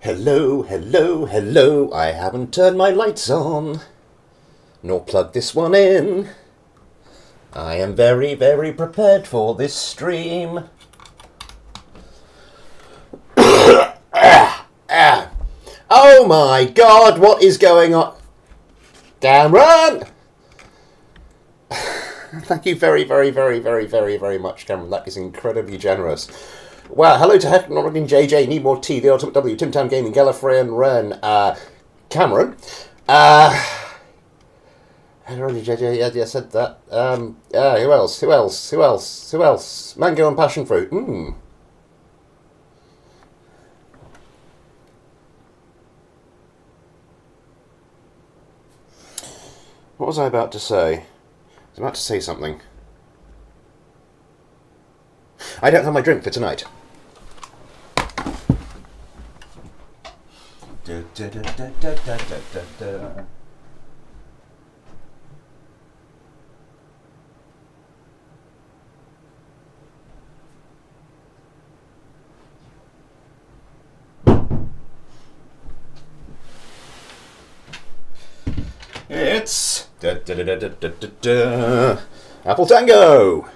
Hello, hello, hello, I haven't turned my lights on, nor plugged this one in. I am very, very prepared for this stream. Oh my god, what is going on? Cameron! Thank you very, very, very, very, very, very much, Cameron. That is incredibly generous. Well, hello to Heck, Norrigan, JJ, Need More Tea, The Ultimate W, Tim Tam Gaming, Gallifrey and Ren, Cameron. Hello, JJ, yeah, I said that. Who else? Mango and passion fruit. What was I about to say? I was about to say something. I don't have my drink for tonight. It's Apple Tango.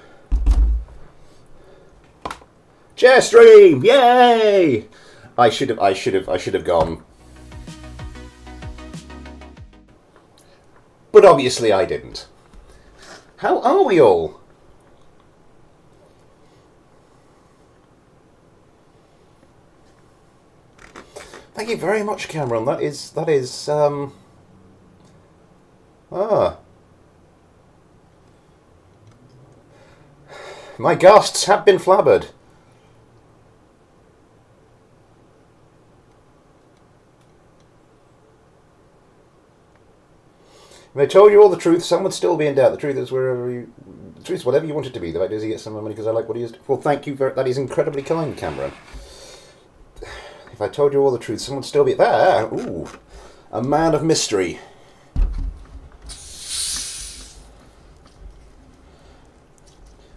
Chair stream, yay! I should have gone. But obviously I didn't. How are we all? Thank you very much, Cameron. That is my ghosts have been flabbered. If I told you all the truth, some would still be in doubt. The truth is the truth is whatever you want it to be. The fact is he gets some money because I like what he is. Well, thank you that is incredibly kind, Cameron. If I told you all the truth, some would still be there. Ooh, a man of mystery.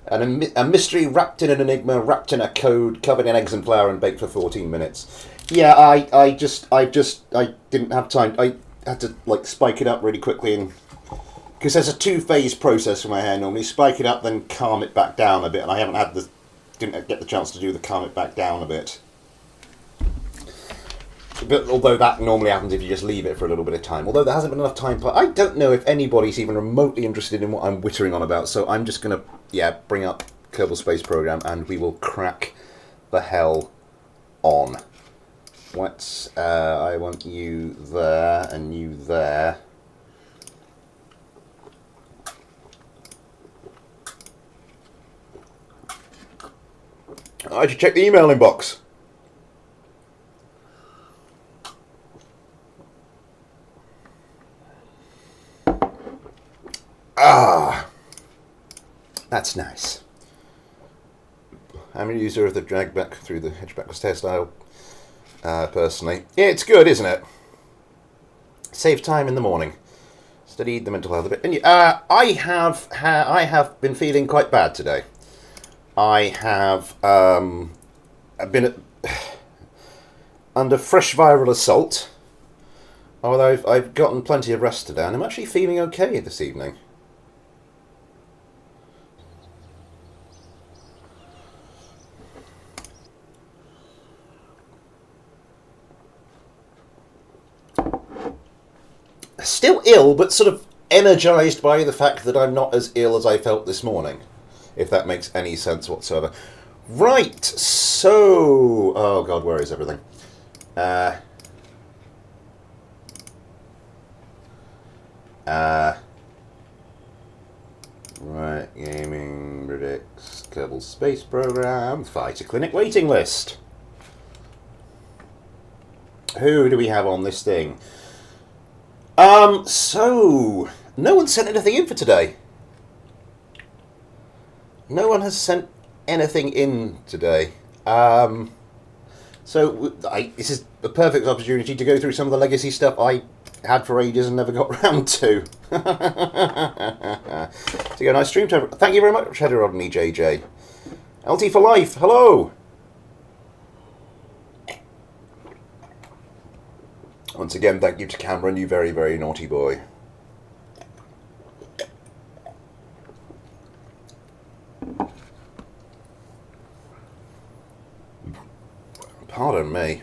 And a mystery wrapped in an enigma, wrapped in a code, covered in eggs and flour and baked for 14 minutes. Yeah, I didn't have time. I had to spike it up really quickly, and because there's a two-phase process for my hair normally. Spike it up, then calm it back down a bit, and I didn't get the chance to do the calm it back down a bit. But although that normally happens if you just leave it for a little bit of time. Although there hasn't been enough time, but I don't know if anybody's even remotely interested in what I'm wittering on about, so I'm just going to, bring up Kerbal Space Program and we will crack the hell on. I want you there and you there. I should check the email inbox. That's nice. I'm a user of the drag back through the hedge backwards hairstyle. Personally, it's good, isn't it? Save time in the morning. Studied the mental health a bit. And I have been feeling quite bad today. I have been under fresh viral assault. Although I've gotten plenty of rest today, and I'm actually feeling okay this evening. Still ill, but sort of energised by the fact that I'm not as ill as I felt this morning, if that makes any sense whatsoever. Right, so... Oh god, where is everything? Right, gaming predicts Kerbal Space Program, Fighter Clinic waiting list. Who do we have on this thing? So no one sent anything in for today. No one has sent anything in today. So this is the perfect opportunity to go through some of the legacy stuff I had for ages and never got round to. So yeah, nice stream to everyone. Thank you very much, Heather Rodney, JJ. LT for life, hello. Once again, thank you to Cameron, you very, very naughty boy. Pardon me.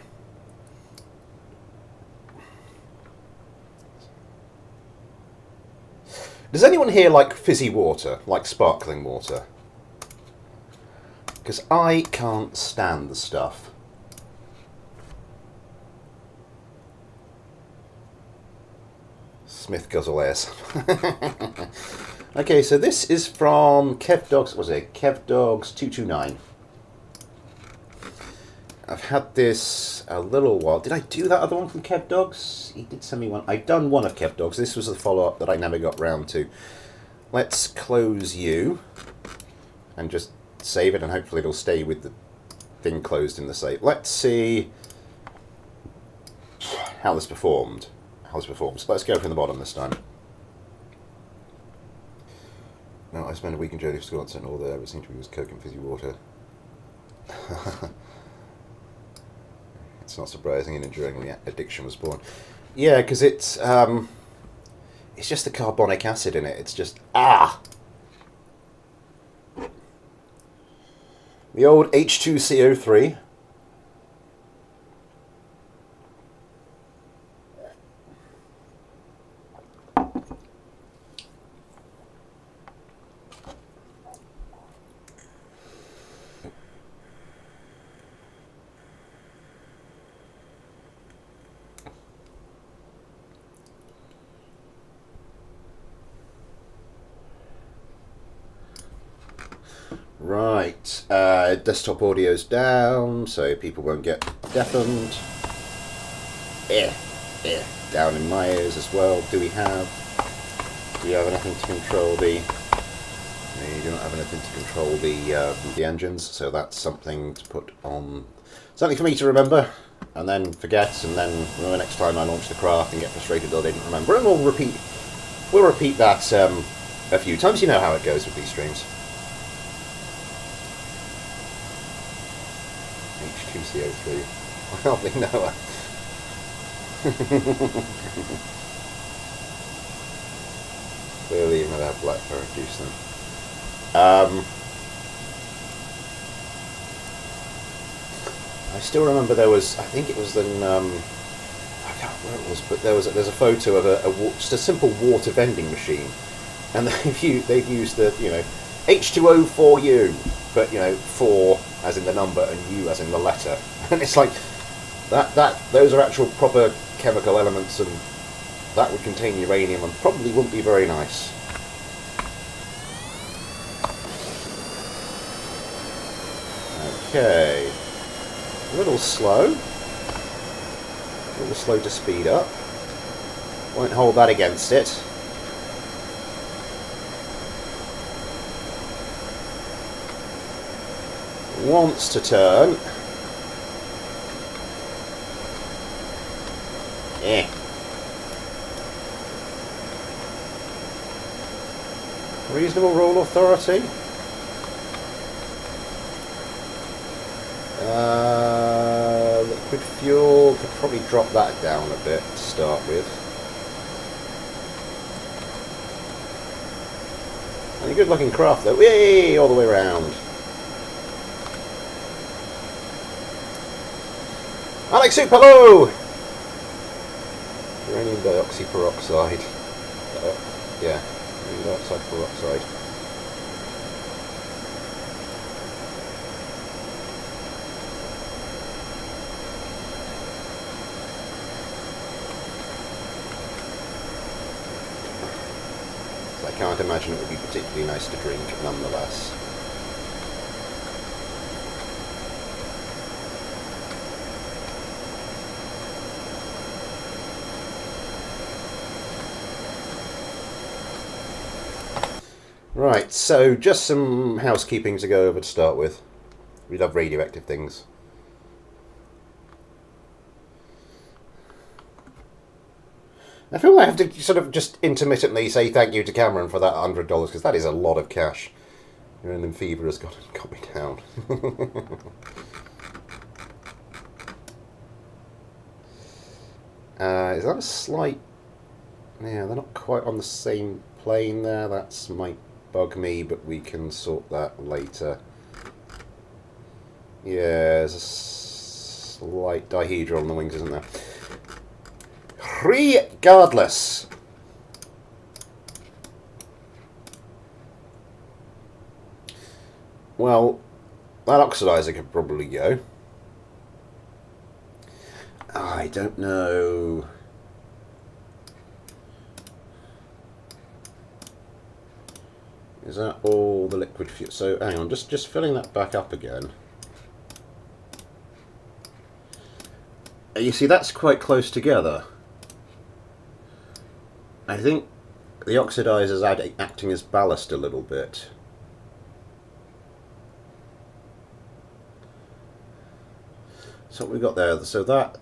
Does anyone here like fizzy water, like sparkling water? Because I can't stand the stuff. Smith Guzzle S. Okay, so this is from KevDogs, what was it? KevDogs 229. I've had this a little while. Did I do that other one from KevDogs? He did send me one. I've done one of KevDogs. This was the follow-up that I never got round to. Let's close you and just save it, and hopefully it'll stay with the thing closed in the save. Let's see how this performed. Let's go from the bottom this time. No, I spent a week in Jodie for school and all there, but seemed to be with Coke and fizzy water. It's not surprising and enduring the addiction was born. Yeah, because it's just the carbonic acid in it. It's just the old H2CO3. Right, desktop audio's down, so people won't get deafened. Down in my ears as well. Do we have anything to control the? No, you do not have anything to control the engines, so that's something to put on. Something for me to remember, and then forget, and then remember next time I launch the craft and get frustrated that I didn't remember. And we'll repeat that a few times. You know how it goes with these streams. H2CO3. I hardly know her. Clearly you've never had blackcurrant juice then. I still remember there was, I think it was I can't remember where it was, but there's a photo of just a simple water vending machine, and they've used the H2O for you, but 4 as in the number and U as in the letter, and it's like those are actual proper chemical elements, and that would contain uranium and probably wouldn't be very nice. Okay, a little slow to speed up. Won't hold that against it. Wants to turn. Reasonable roll authority. Liquid fuel, could probably drop that down a bit to start with. And a good looking craft though. Yay! All the way around. Alex Soup, hello! Uranium dioxide. Yeah, uranium dioxide peroxide. So I can't imagine it would be particularly nice to drink nonetheless. Right, so just some housekeeping to go over to start with. We love radioactive things. I feel like I have to sort of just intermittently say thank you to Cameron for that $100, because that is a lot of cash. And then fever has got me down. Is that a slight... Yeah, they're not quite on the same plane there. That might bug me, but we can sort that later. Yeah, there's a slight dihedral on the wings, isn't there? Regardless. Well, that oxidizer could probably go. I don't know. Is that all the liquid fuel? So hang on, just filling that back up again. You see, that's quite close together. I think the oxidizer's acting as ballast a little bit. So what we've got there, so that,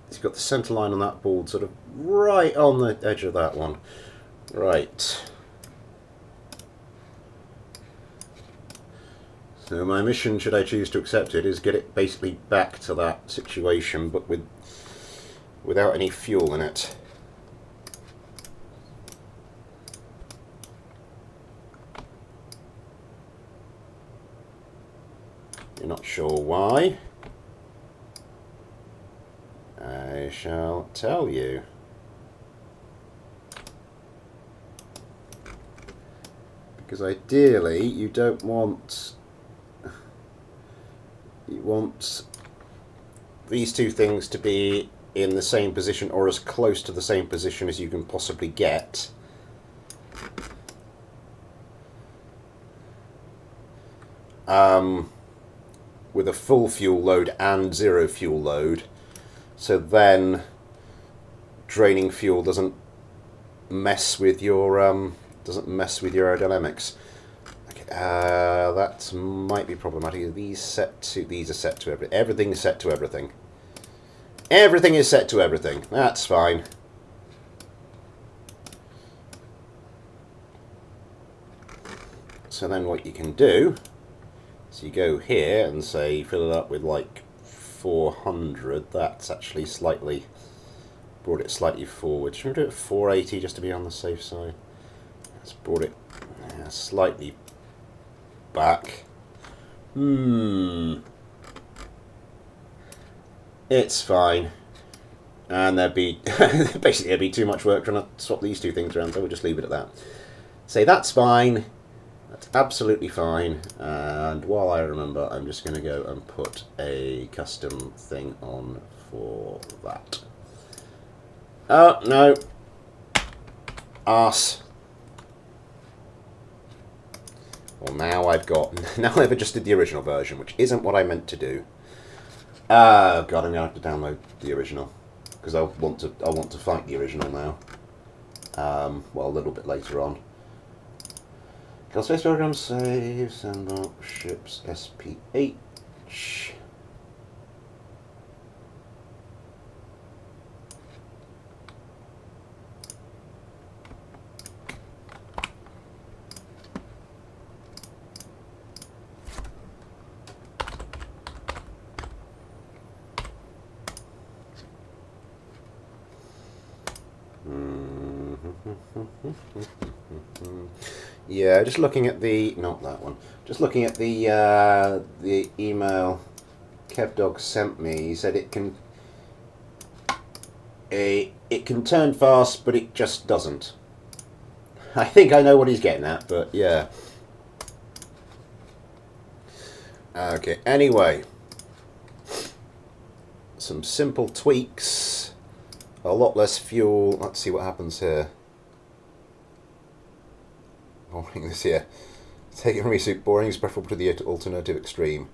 it's got the centre line on that board sort of right on the edge of that one. Right. So my mission, should I choose to accept it, is get it basically back to that situation, but without any fuel in it. You're not sure why? I shall tell you. Because ideally you don't want... You want these two things to be in the same position or as close to the same position as you can possibly get. With a full fuel load and zero fuel load, so then draining fuel doesn't mess with your aerodynamics. That might be problematic. These are set to everything. Everything is set to everything. Everything is set to everything. That's fine. So then what you can do is you go here and say fill it up with like 400. That's actually slightly brought it slightly forward. Should we do it at 480 just to be on the safe side? Let's brought it slightly back. It's fine. And there'd be basically it'd be too much work trying to swap these two things around, so we'll just leave it at that. Say that's fine. That's absolutely fine. And while I remember, I'm just going to go and put a custom thing on for that. Oh no. Arse. Well, now I've adjusted the original version, which isn't what I meant to do. God, I'm gonna have to download the original because I want to fight the original now. Well, a little bit later on. Kerbal Space Program, save, sandbox, ships, SPH. Yeah, just looking at the, not that one, just looking at the email KevDog sent me. He said it can turn fast, but it just doesn't. I think I know what he's getting at, but yeah. Okay, anyway, some simple tweaks, a lot less fuel. Let's see what happens here. Boring this here. Taking resuit boring is preferable to the alternative extreme.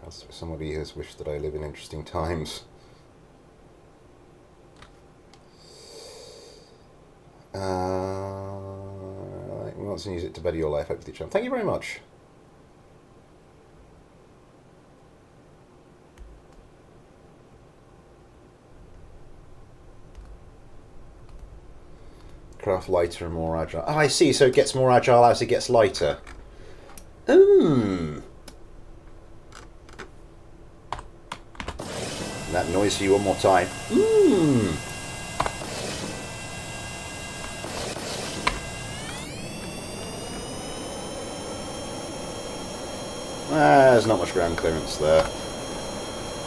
As somebody has wished that I live in interesting times. We want to use it to better your life. Hope to Thank you very much. Craft lighter and more agile. Oh, I see. So it gets more agile as it gets lighter. That noise for you one more time. Mmm. There's not much ground clearance there.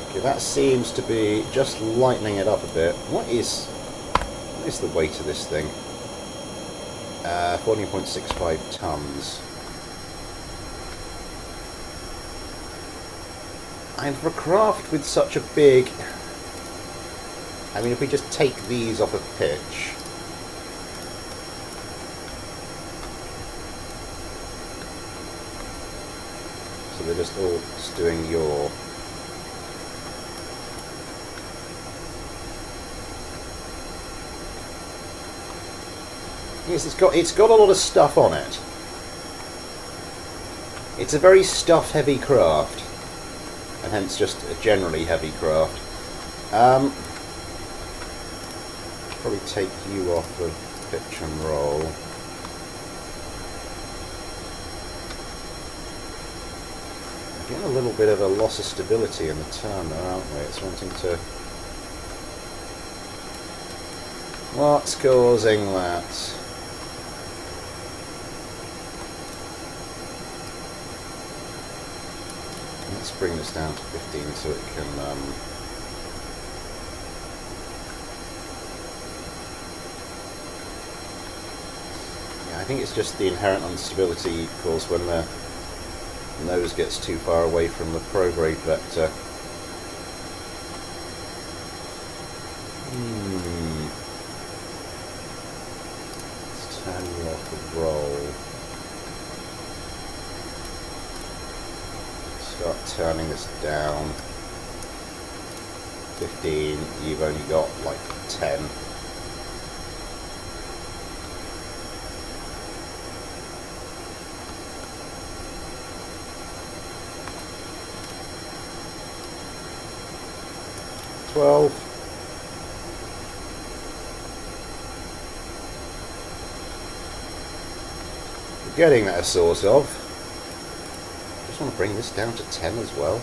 Okay, that seems to be just lightening it up a bit. What is the weight of this thing? 14.65 tons. And for a craft with such a big... I mean, if we just take these off of pitch... So they're just all just doing your... Yes, it's got a lot of stuff on it. It's a very stuff-heavy craft, and hence just a generally heavy craft. Probably take you off of pitch and roll. We're getting a little bit of a loss of stability in the turn there, aren't we? It's wanting to... What's causing that? Let's bring this down to 15 so it can... Yeah, I think it's just the inherent instability caused when the nose gets too far away from the prograde vector. Let's turn you off the roll. Start turning this down. 15, you've only got like 10. We're getting there, sort of. Just want to bring this down to 10 as well.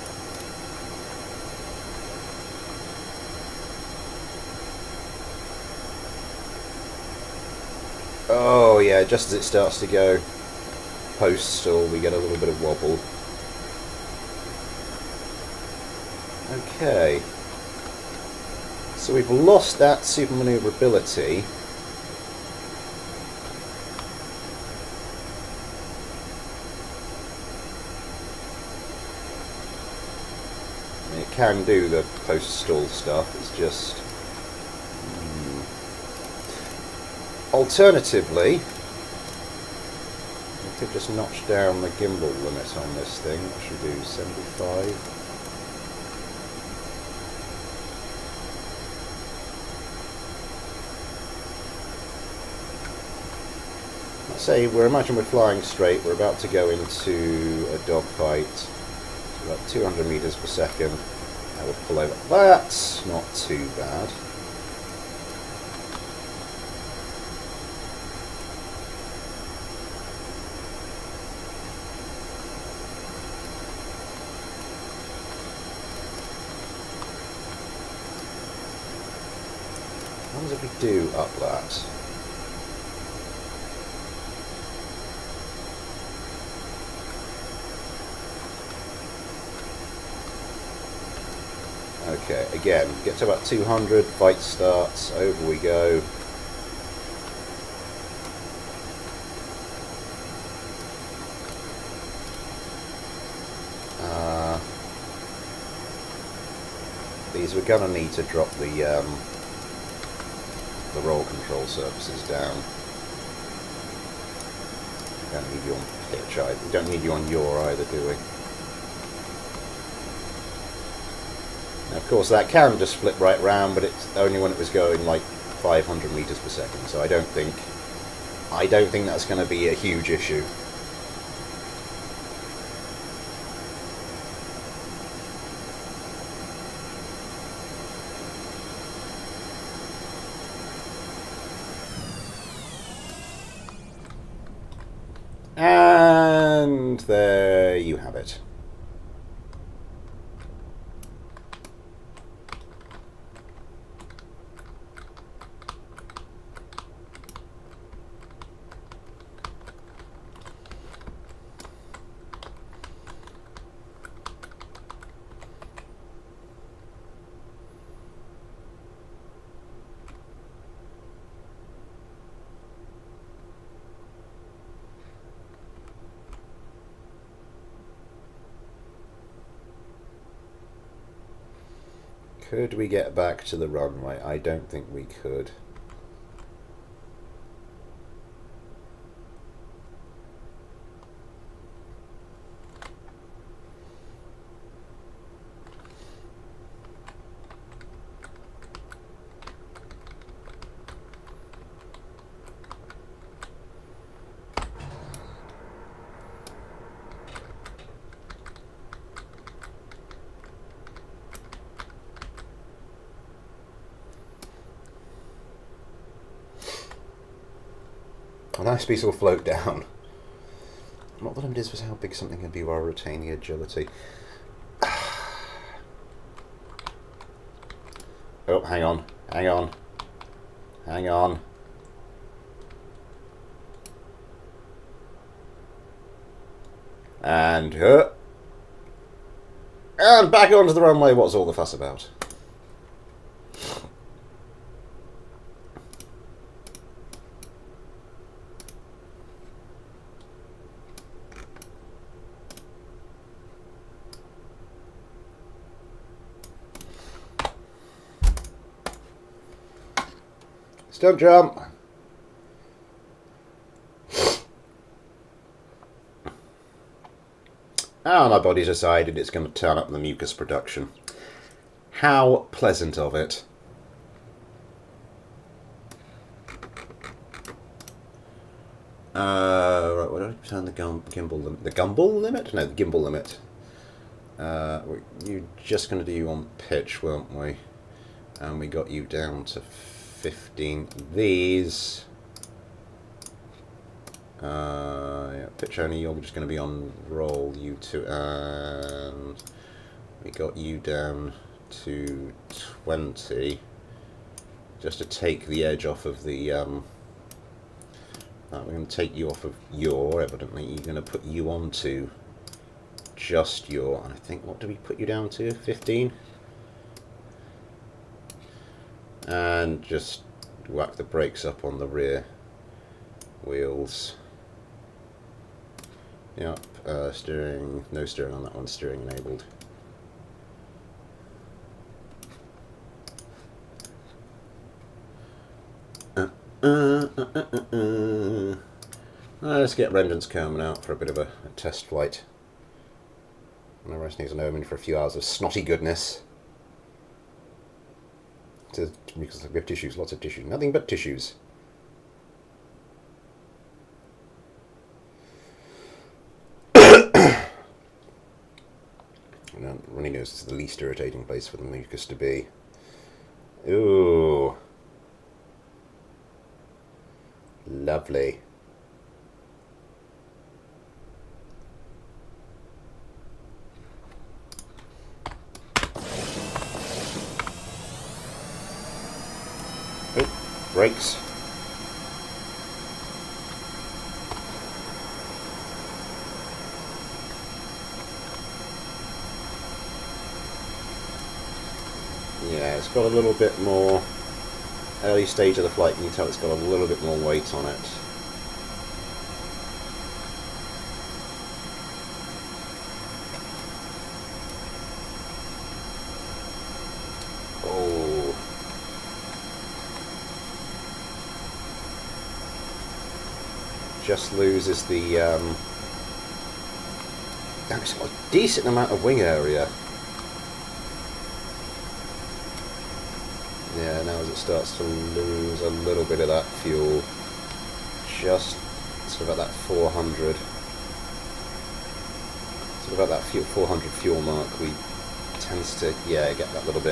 Oh yeah, just as it starts to go post-stall, we get a little bit of wobble. Okay. So we've lost that super maneuverability. It can do the post-stall stuff, it's just... Alternatively, we could just notch down the gimbal limit on this thing. What should we do? 75? Let's say, imagine we're flying straight, we're about to go into a dogfight. About 200 meters per second. I will pull over. That's not too bad. What happens if we do up that? Okay, again, get to about 200, fight starts, over we go. These we're going to need to drop the roll control surfaces down. We don't need you on pitch either. We don't need you on yaw either, do we? Now, of course, that can just flip right round, but it's only when it was going like 500 meters per second. So I don't think that's going to be a huge issue. And there you have it. Could we get back to the runway? I don't think we could. A nice piece will float down. Not that it is was how big something can be while retaining agility. Oh, hang on, hang on, hang on. And back onto the runway. What's all the fuss about? Don't jump. And our body's decided it's going to turn up the mucus production. How pleasant of it. Right, what did I turn the gimbal limit? The gimbal limit? No, the gimbal limit. You're just going to do you on pitch, weren't we? And we got you down to 15. These. Yeah, pitch only, you're just going to be on roll, you two, and we got you down to 20, just to take the edge off of the, we're going to take you off of your, evidently, you're going to put you onto just your, and I think, what do we put you down to, 15? And just whack the brakes up on the rear wheels. Yep, steering, no steering on that one, steering enabled. Let's get Rendon's Kerman out for a bit of a test flight. And the rest needs an omen for a few hours of snotty goodness. Because we have tissues, lots of tissues, nothing but tissues. And runny nose is the least irritating place for the mucus to be. Ooh. Lovely. Oh, brakes. Yeah, it's got a little bit more early stage of the flight, you can tell it's got a little bit more weight on it. Oh. Just loses the it's got a decent amount of wing area. Yeah, now as it starts to lose a little bit of that fuel, just sort of at that 400, sort of at that 400 fuel mark, we tends to, yeah, get that little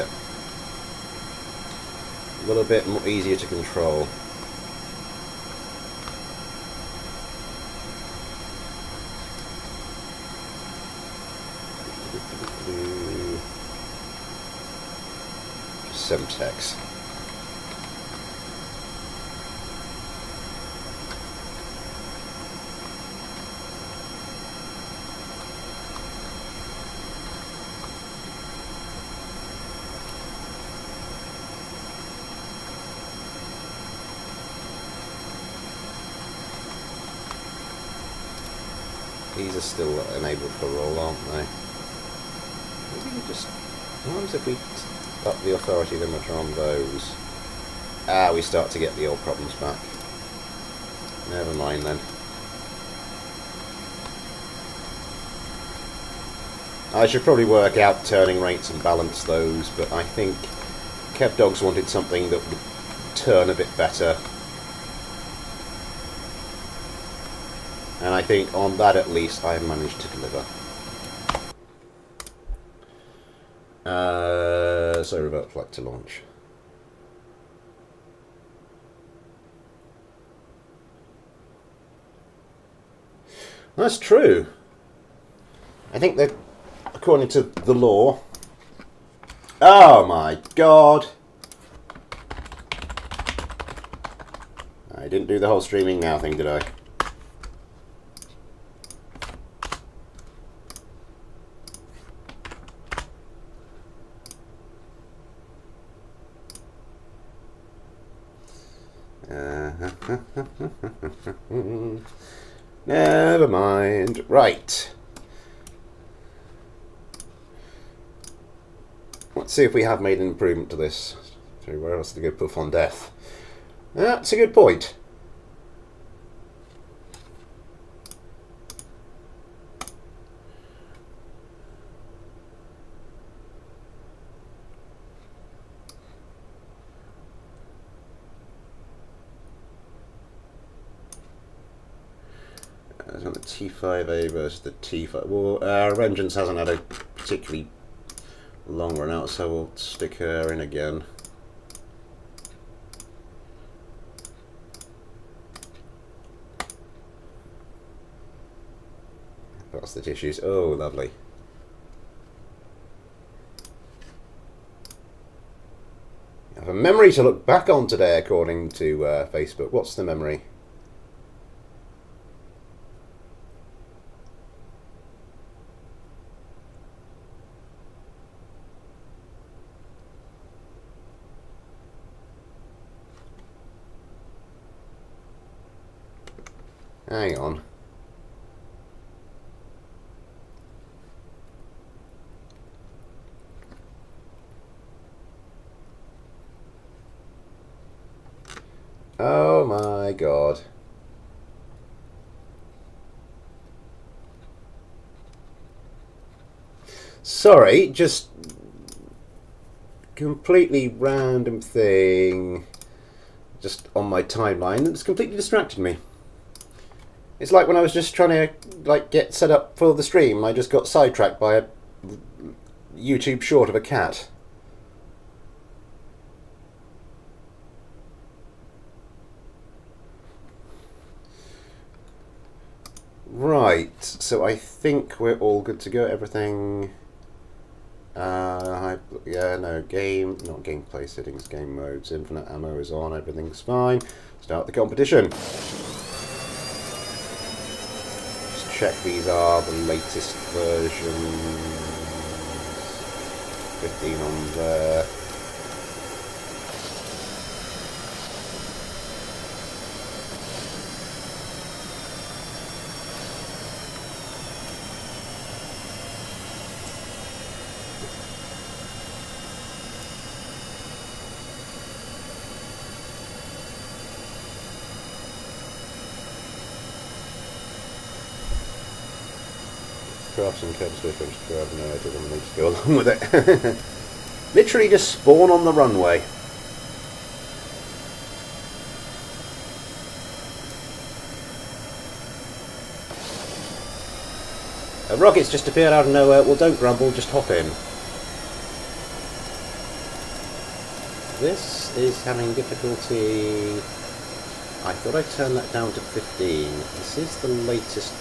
bit more easier to control. Semtex. These are still enabled for roll, aren't they? Maybe we just, what happens if we up the authority limiter on those. Ah, we start to get the old problems back. Never mind then. I should probably work out turning rates and balance those, but I think Kevdogs wanted something that would turn a bit better. And I think on that at least I managed to deliver. So revert flight to launch. That's true. I think that according to the law... Oh my god! I didn't do the whole streaming now thing, did I? Never mind. Right. Let's see if we have made an improvement to this. So where else to go poof on death? That's a good point. On the T5A versus the T5. Well, our Vengeance hasn't had a particularly long run out, so we'll stick her in again. That's the tissues. Oh, lovely. I have a memory to look back on today, according to Facebook. What's the memory? Hang on. Oh my god. Sorry, just completely random thing just on my timeline that's completely distracted me. It's like when I was just trying to get set up for the stream, I just got sidetracked by a YouTube short of a cat. Right, so I think we're all good to go. Everything. Yeah, no, not gameplay settings, game modes, infinite ammo is on, everything's fine. Start the competition. Check these are the latest versions. 15 on there. Crafts and Kerbal Space Program, no, I don't need to go along with it. Literally just spawn on the runway. Rockets just appeared out of nowhere. Well, don't grumble, just hop in. This is having difficulty. I thought I turned that down to 15. This is the latest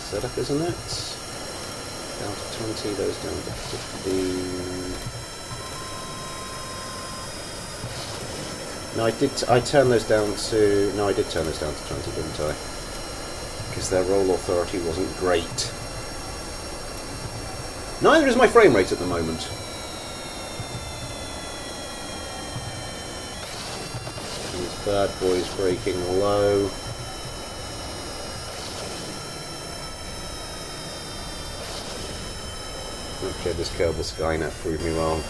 setup, isn't it? Down to 20, those down to 15. No, I turned those down to... No, I did turn those down to 20, didn't I? Because their roll authority wasn't great. Neither is my frame rate at the moment. These bad boys breaking low. Okay, this Kerbal Skynet proved me wrong.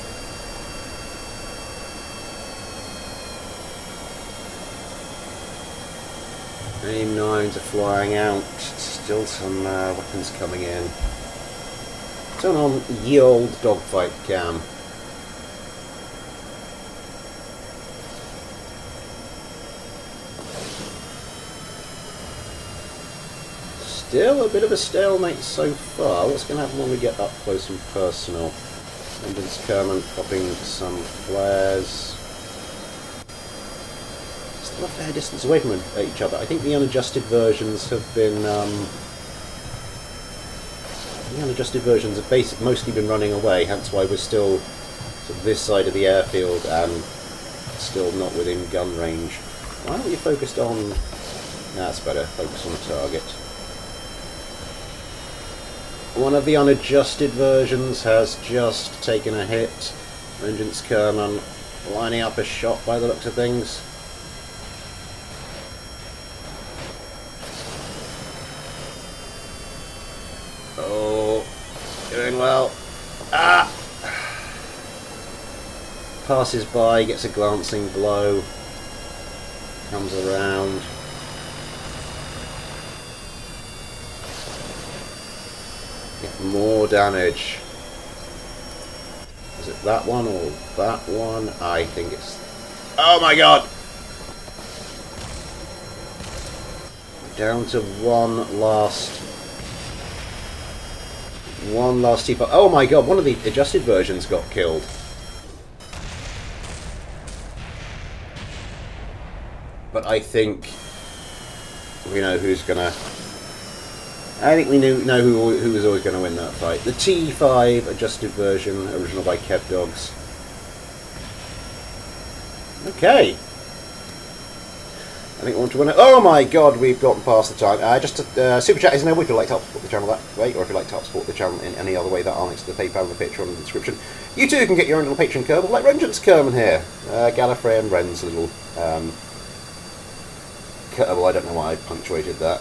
AIM-9s are flying out. Still some weapons coming in. Turn on ye old dogfight cam. Still a bit of a stalemate so far. What's going to happen when we get up close and personal? Vengeance Kerman popping some flares. Still a fair distance away from each other. I think the unadjusted versions have been... the unadjusted versions have mostly been running away, hence why we're still sort of this side of the airfield and still not within gun range. Why aren't you focused on... That's better, focus on the target. One of the unadjusted versions has just taken a hit. Vengeance Kerman lining up a shot by the looks of things. Oh, doing well. Ah! Passes by, gets a glancing blow. Comes around. More damage. Is it that one or that one? I think it's... Oh my god! Down to one last T-Five. Oh my god, one of the adjusted versions got killed. But I think we know who's gonna... I think we know who was always going to win that fight. The T5 adjusted version, original by Kev Dogs. Okay. I think we want to win it. Oh my god, we've gotten past the time. Just super chat is enabled if you'd like to help support the channel that way, or if you'd like to help support the channel in any other way that are next to the PayPal and the Patreon in the description. You too can get your own little Patreon Kerbal, like Vengeance Kerman here. Gallifrey and Ren's little Kerbal. I don't know why I punctuated that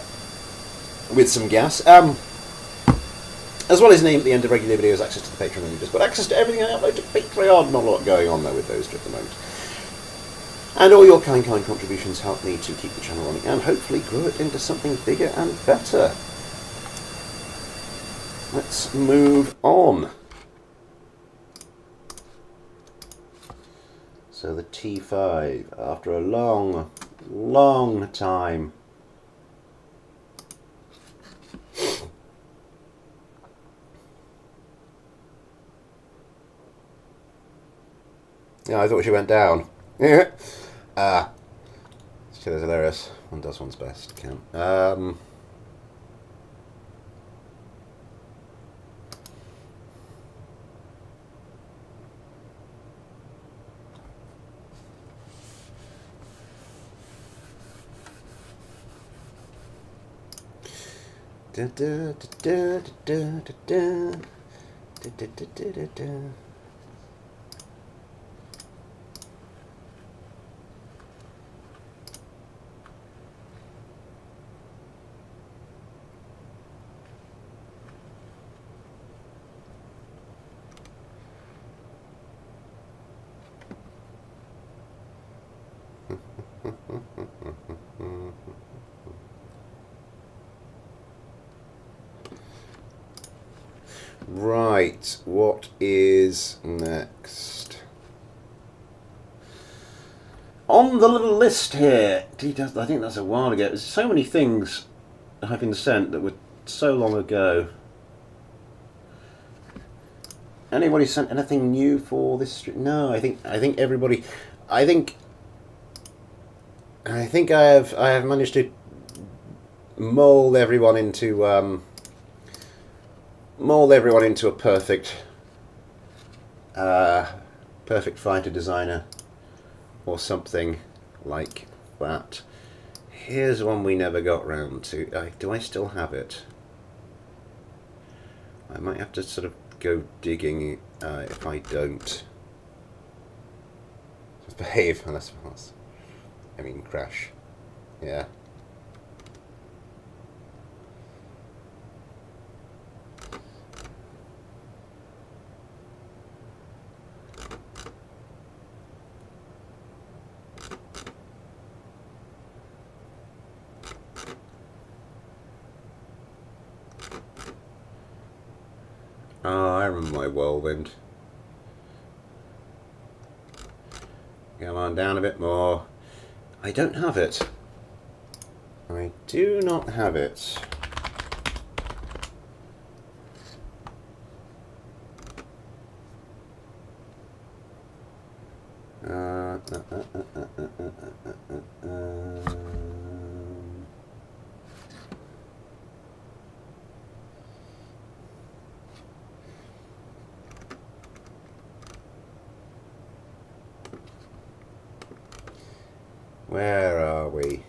with some gas. As well as name at the end of regular videos, access to the Patreon images, but access to everything I upload to Patreon. Not a lot going on though with those at the moment. And all your kind contributions help me to keep the channel running and hopefully grow it into something bigger and better. Let's move on. So the T5, after a long time. Yeah, I thought she went down. Yeah. This kid is hilarious. One does one's best. Can. Da da da da da da da da da da da. Right, what is next? On the little list here, I think that's a while ago. There's so many things have been sent that were so long ago. Anybody sent anything new for this? No, I think everybody. I think I have managed to mold everyone into a perfect fighter designer or something like that. Here's one we never got round to. Do I still have it? I might have to sort of go digging if I don't. Just behave, unless I mean crash. Yeah. remember my whirlwind. Come on, down a bit more. I don't have it. I do not have it. Where are we?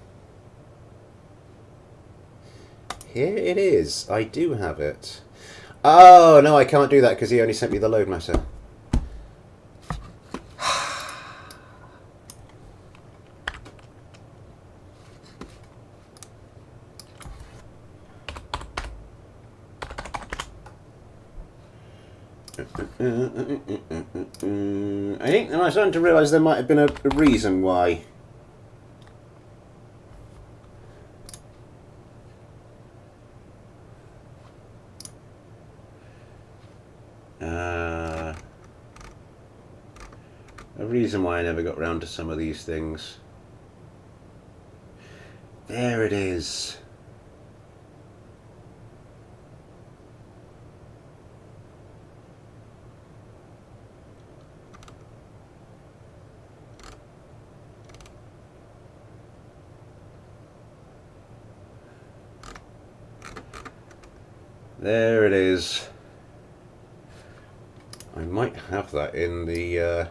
Here it is. I do have it. Oh, no, I can't do that because he only sent me the load matter. I think I'm starting to realise there might have been a reason why. A reason why I never got round to some of these things. There it is. There it is. I might have that in the.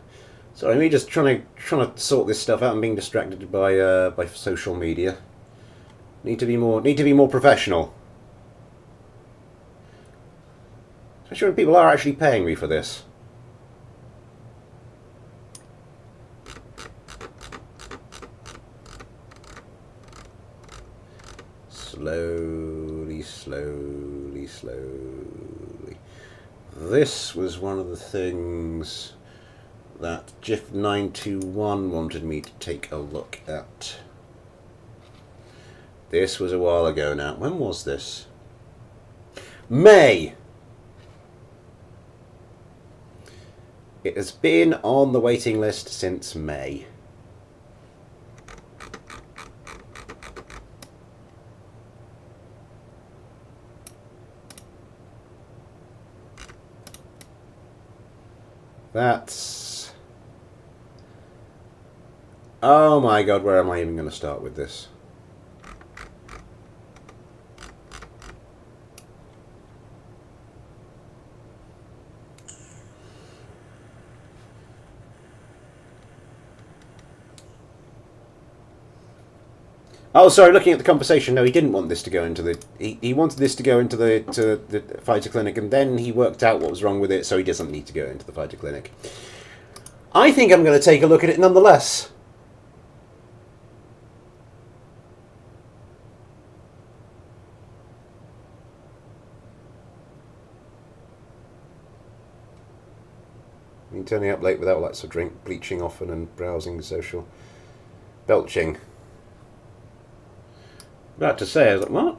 Sorry, me just trying to sort this stuff out and being distracted by social media. Need to be more professional. Especially when people are actually paying me for this. Slowly, slowly, slowly. This was one of the things that GIF921 wanted me to take a look at. This was a while ago now. When was this? May! It has been on the waiting list since May. That's... Oh my god, where am I even going to start with this? Oh, sorry, looking at the conversation, no, he didn't want this to go into the... He wanted this to go into the fighter clinic, and then he worked out what was wrong with it, so he doesn't need to go into the fighter clinic. I think I'm going to take a look at it nonetheless. Turning up late without lots of drink, bleaching often, and browsing social. Belching. About to say, I was like,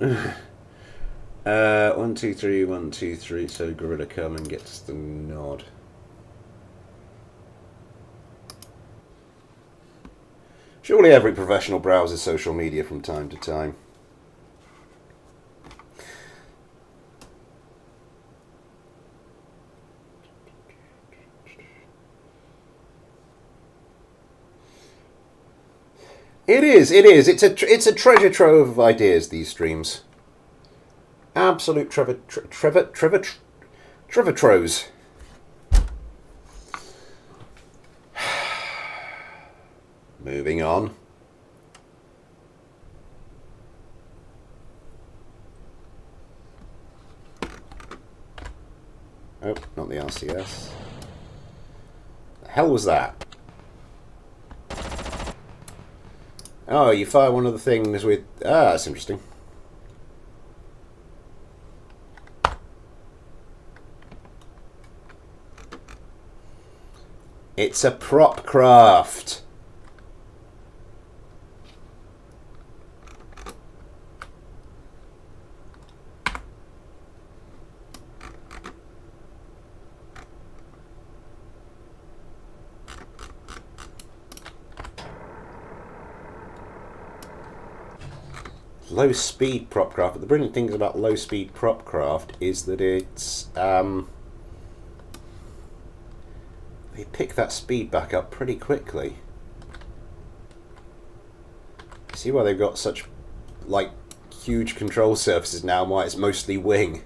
what? 1, 2, 3, 1, 2, 3. So Gorilla come and gets the nod. Surely every professional browses social media from time to time. It is. It's a treasure trove of ideas, these streams. Absolute treasure troves. Moving on. Oh, not the RCS. The hell was that? Oh, you fire one of the things with... Ah, that's interesting. It's a prop craft. low speed prop craft, but the brilliant thing about low speed prop craft is that it's they pick that speed back up pretty quickly. See why they've got such like huge control surfaces now and why it's mostly wing.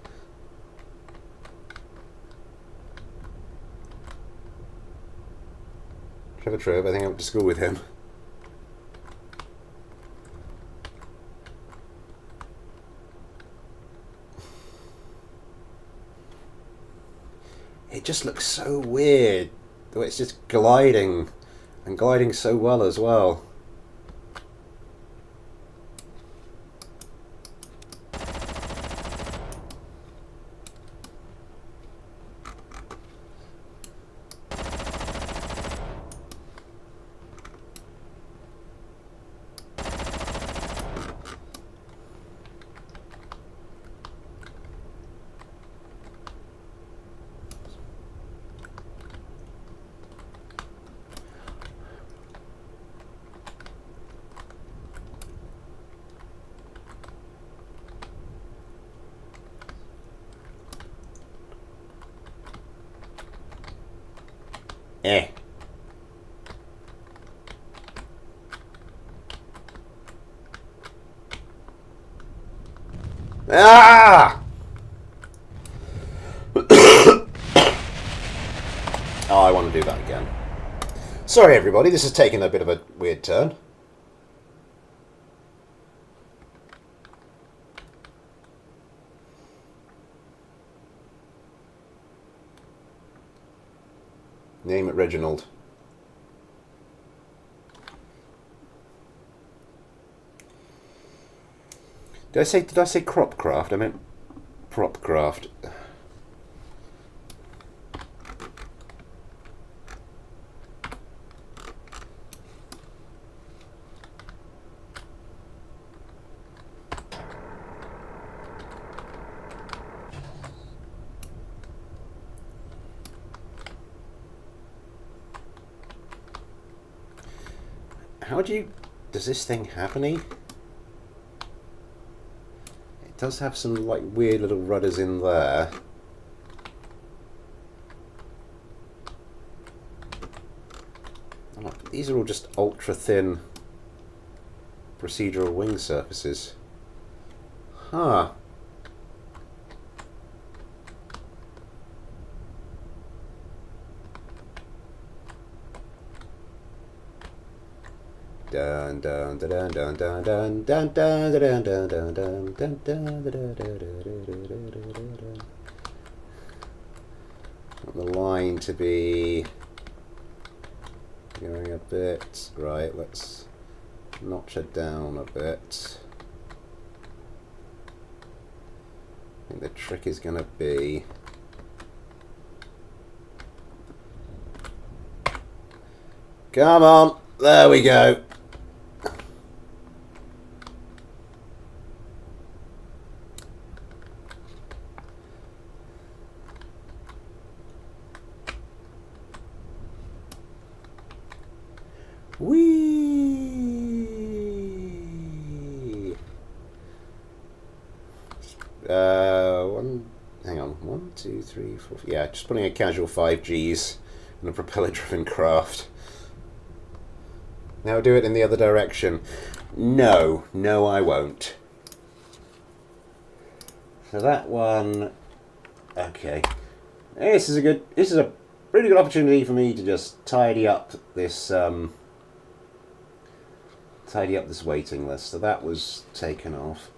Trevor, I think I went to school with him. It just looks so weird the way it's just gliding, and gliding so well as well. Eh. Ah! Oh, I want to do that again. Sorry everybody, this is taking a bit of a weird turn. Name it Reginald. Did I say crop craft? I meant prop craft. How do you... Does this thing have any? It does have some like weird little rudders in there. Oh, these are all just ultra thin procedural wing surfaces. Huh. Dun dun dun dun dun dun dun dun dun dun dun dun dun dun. Want the line to be going a bit right. Let's notch it down a bit. I think the trick is going to be come on, there we go. Whee! Hang on. 1, 2, 3, 4. Yeah, just putting a casual 5Gs in a propeller-driven craft. Now do it in the other direction. No, I won't. So that one. Okay. This is a really good opportunity for me to just tidy up this waiting list. So that was taken off.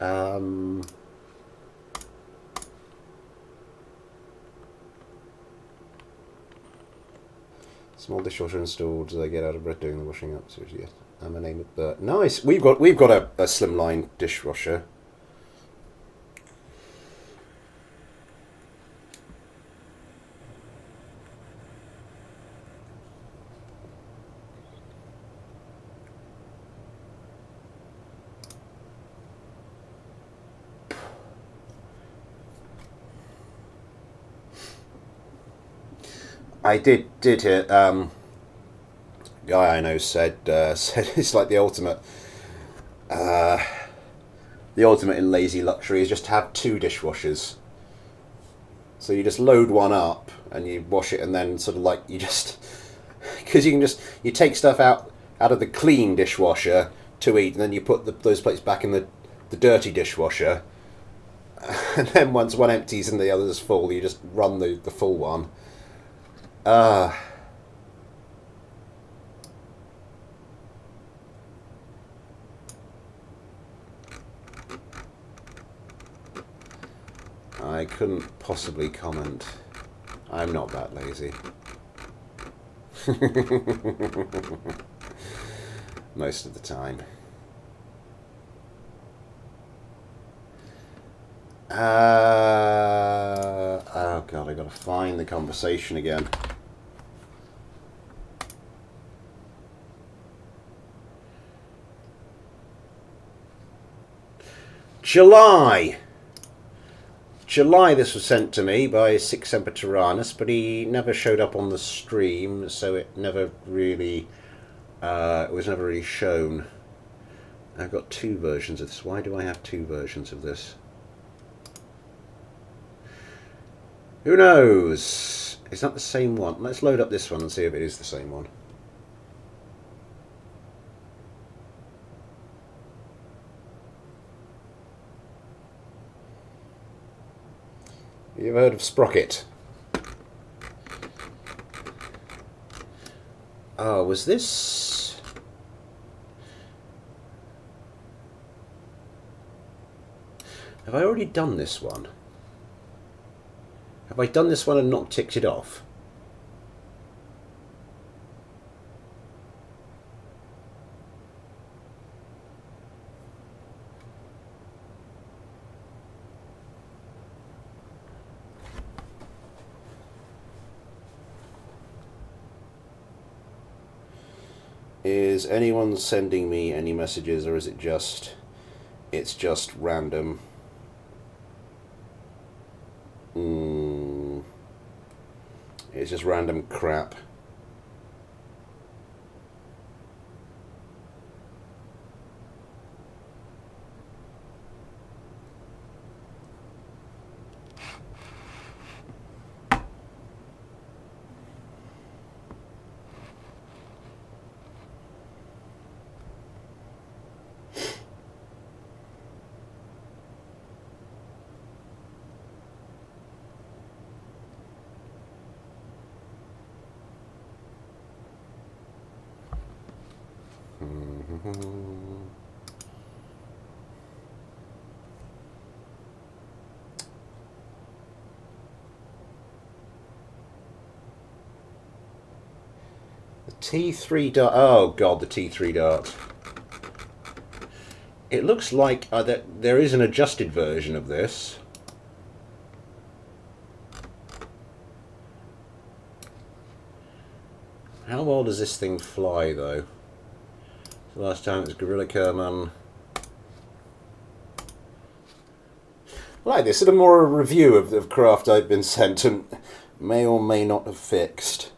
Small dishwasher installed. Does I get out of breath doing the washing up? So yes, I'm gonna name it Bert. Nice. We've got a slimline dishwasher. I did hear, guy I know said it's like the ultimate the ultimate in lazy luxury is just to have 2 dishwashers. So you just load one up and you wash it, and then sort of like you just, because you take stuff out of the clean dishwasher to eat, and then you put those plates back in the dirty dishwasher, and then once one empties and the other's full, you just run the full one. I couldn't possibly comment. I'm not that lazy. Most of the time. Oh god, I gotta find the conversation again. July, this was sent to me by Six Semper Tyrannis, but he never showed up on the stream, so it never really, it was never really shown. I've got 2 versions of this. Why do I have 2 versions of this? Who knows? Is that the same one? Let's load up this one and see if it is the same one. You ever heard of Sprocket? Oh, was this... Have I already done this one? Have I done this one and not ticked it off? Is anyone sending me any messages, or is it just... It's just random? It's just random crap. The T3 dart. Oh god, the T3 dart. It looks like that there is an adjusted version of this. How well does this thing fly, though? The last time it was Gorilla Kerman. Like this, sort of more a review of craft I've been sent and may or may not have fixed.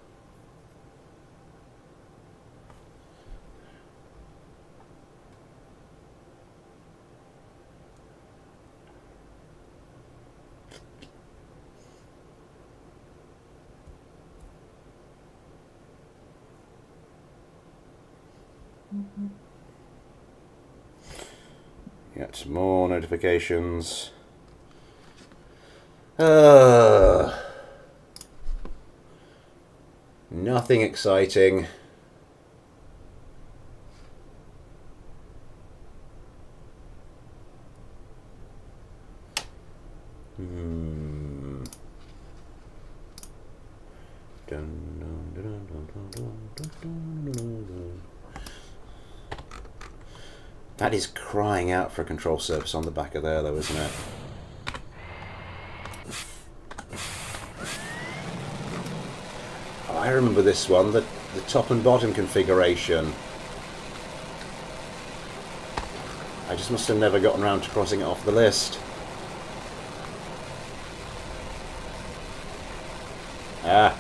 Get some more notifications. Nothing exciting. That is crying out for a control surface on the back of there, though, isn't it? Oh, I remember this one, the top and bottom configuration. I just must have never gotten around to crossing it off the list. Ah!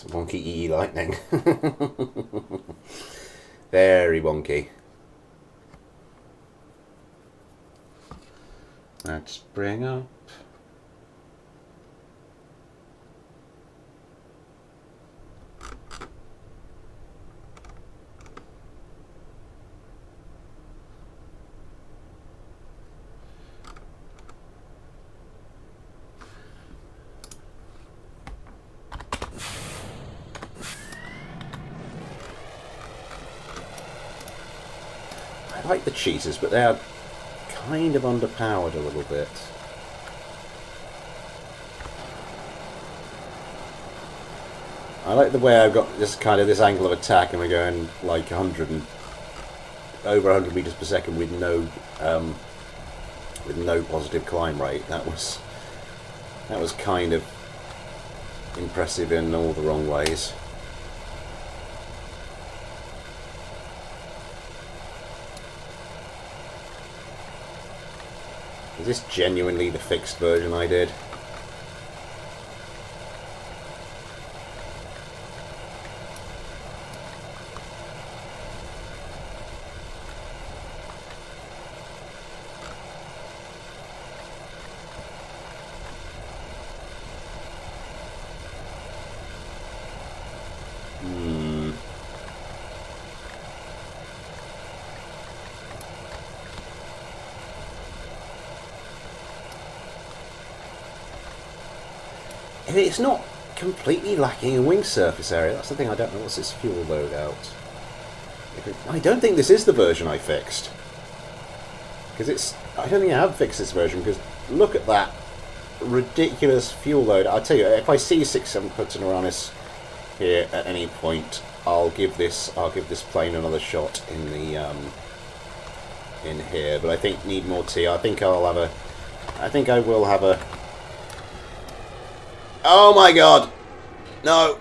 It's wonky EE lightning. Very wonky. Let's bring up. I like the cheeses, but they are kind of underpowered a little bit. I like the way I've got this kind of this angle of attack, and we're going like 100 and over 100 meters per second with no positive climb rate. That was kind of impressive in all the wrong ways. Is this genuinely the fixed version I did? It's not completely lacking in wing surface area. That's the thing I don't know. What's its fuel loadout? I don't think this is the version I fixed. Because I don't think I have fixed this version, because look at that ridiculous fuel load. I'll tell you, if I see 6-7 Putinaranus here at any point, I'll give this plane another shot in the in here. But I think need more tea. I think I will have a. Oh my god! No!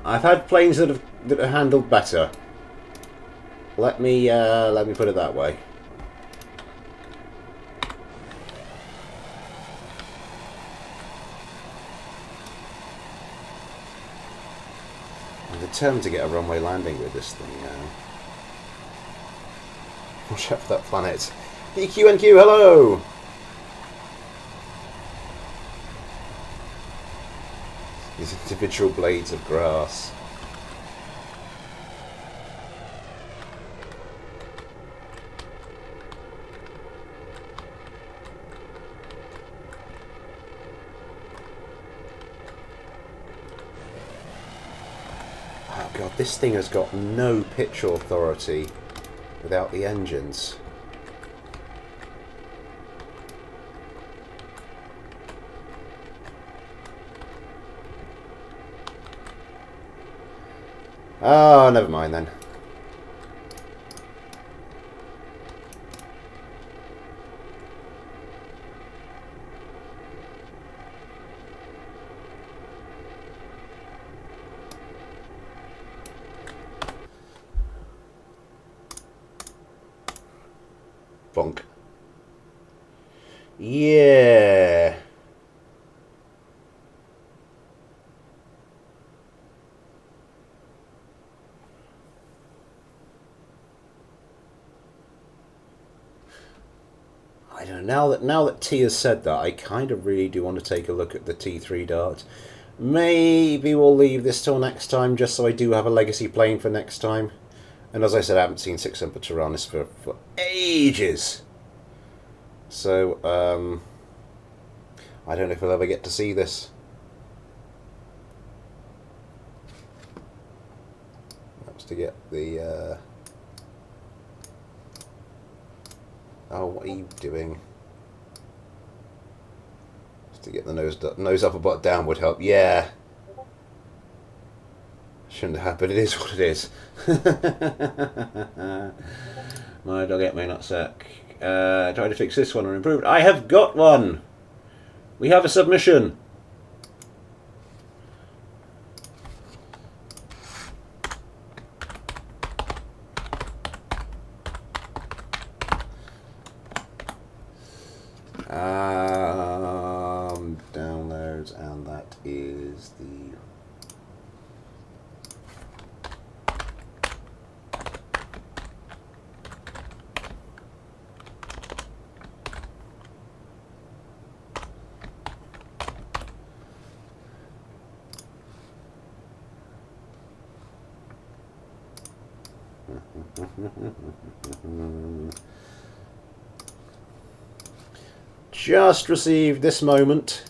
I've had planes that are handled better. Let me put it that way. I'm determined to get a runway landing with this thing now. Watch out for that planet. EQNQ, hello! These individual blades of grass. God, this thing has got no pitch authority without the engines. Oh, never mind then. Bonk. Yeah. I don't know. Now that T has said that, I kind of really do want to take a look at the T3 Dart. Maybe we'll leave this till next time, just so I do have a legacy plane for next time. And as I said, I haven't seen 6 Tyrannus for ages. So, I don't know if we'll ever get to see this. That was to get the... Oh, what are you doing? Just to get the nose up, butt down would help. Yeah. Shouldn't have, but it is what it is. My dog ate my nutsack. Try to fix this one or improve it. I have got one! We have a submission! Downloads, and that is the... Just received this moment.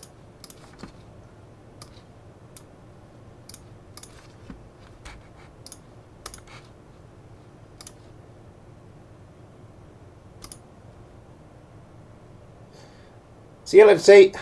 See you later, Tate.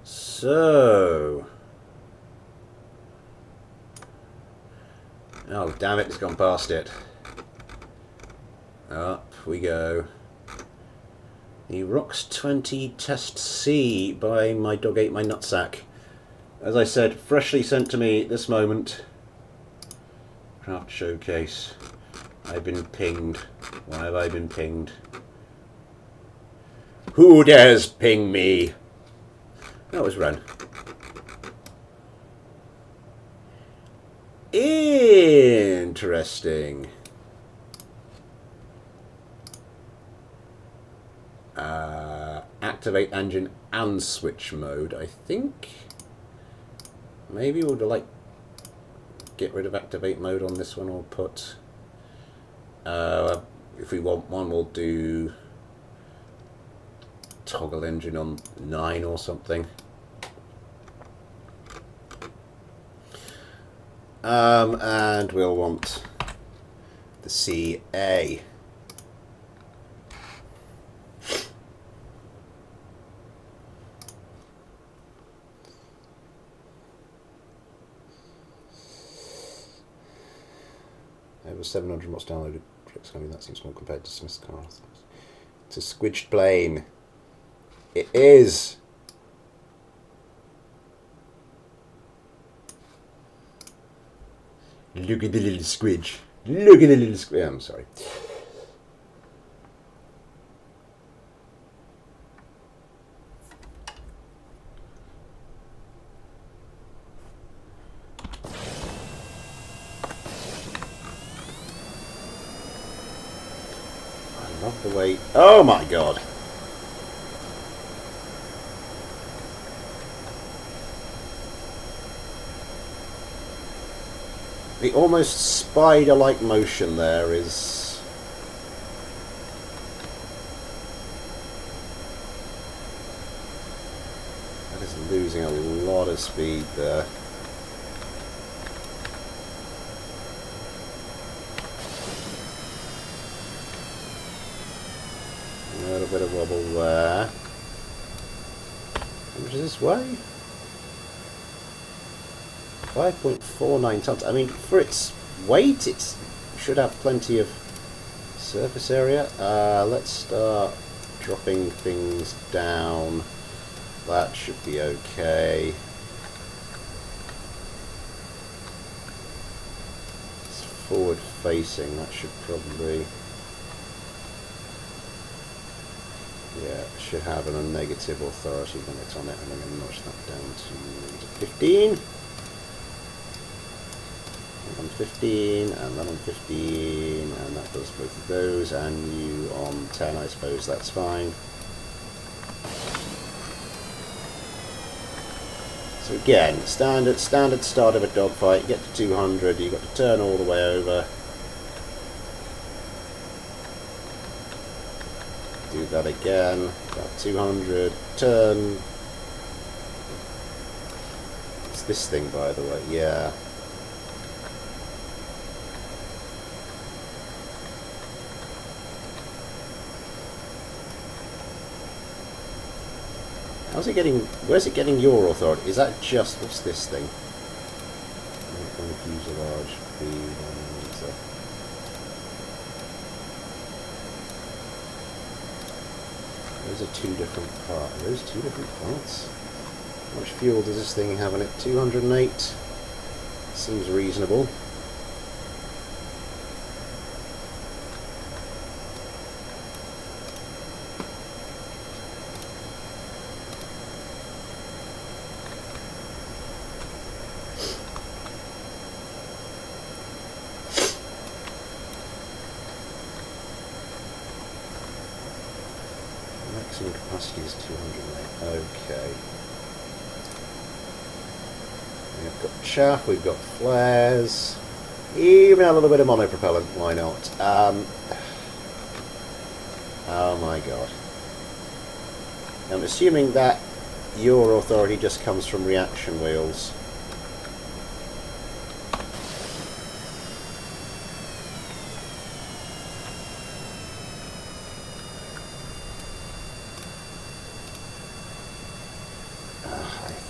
So, oh damn it, it's gone past it. Up we go. The Rocks 20 Test C by My Dog Ate My Nutsack. As I said, freshly sent to me this moment. Craft Showcase. I've been pinged. Why have I been pinged? Who dares ping me? That was Ren. Interesting. Activate engine and switch mode, I think. Maybe we'll like get rid of activate mode on this one, or put if we want one, we'll do toggle engine on 9 or something. And we'll want the CA. Over 700 watts downloaded. I mean, that seems small compared to Smith's car. It's a squidged plane. It is. Look at the little squidge. Look at the little squidge. I'm sorry. I love the way... Oh my god. The almost spider-like motion there is... That is losing a lot of speed there. A little bit of wobble there. How much is this weigh? 5.49 tons. I mean, for its weight, it should have plenty of surface area. Let's start dropping things down. That should be okay. It's forward facing. That should probably... Yeah, it should have a negative authority limit on it. And I'm going to notch that down to 15. On 15, and then on 15, and that does both of those, and you on 10, I suppose that's fine. So again, standard start of a dogfight. You get to 200, you've got to turn all the way over. Do that again. About 200, turn. It's this thing, by the way. Yeah. How's it getting? Where's it getting your authority? Is that just what's this thing? I'm going to use a large beam. Those are two different parts. Are those two different parts? How much fuel does this thing have in it? 208. Seems reasonable. Maximum capacity is 208. Okay. We've got chaff, we've got flares, even a little bit of monopropellant, why not? Oh my god. I'm assuming that your authority just comes from reaction wheels. I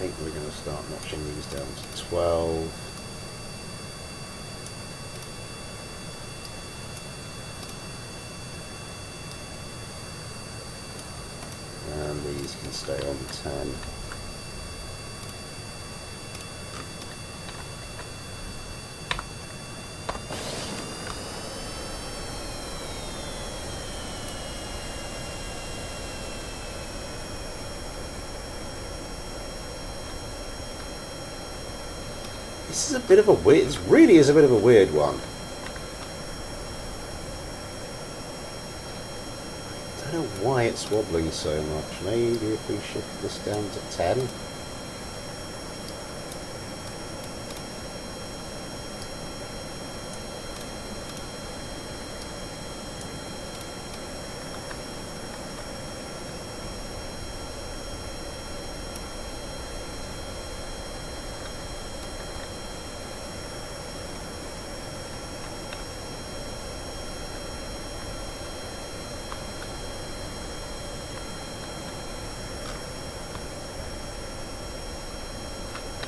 think we're going to start notching these down to 12. And these can stay on 10. This is a bit of a weird. This really is a bit of a weird one. I don't know why it's wobbling so much. Maybe if we shift this down to 10.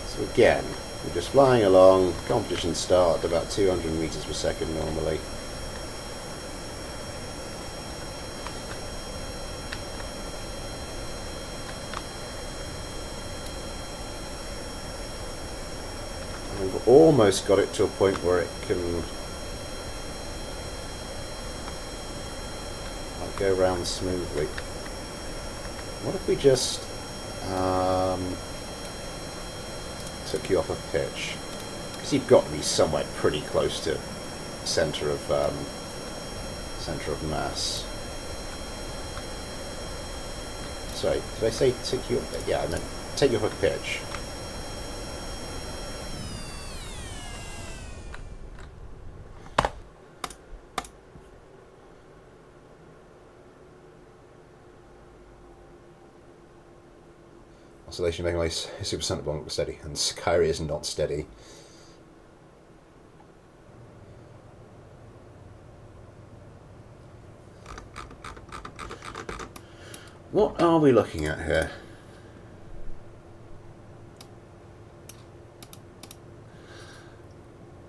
So again, we're just flying along, competition start at about 200 meters per second normally. And we've almost got it to a point where it can go round smoothly. What if we just took you off a pitch? Because you've got to be somewhere pretty close to center of mass. Sorry, did I say take you? Yeah, I meant take you off a pitch. Oscillation making my supersonic bomb steady, and Skyri is not steady. What are we looking at here?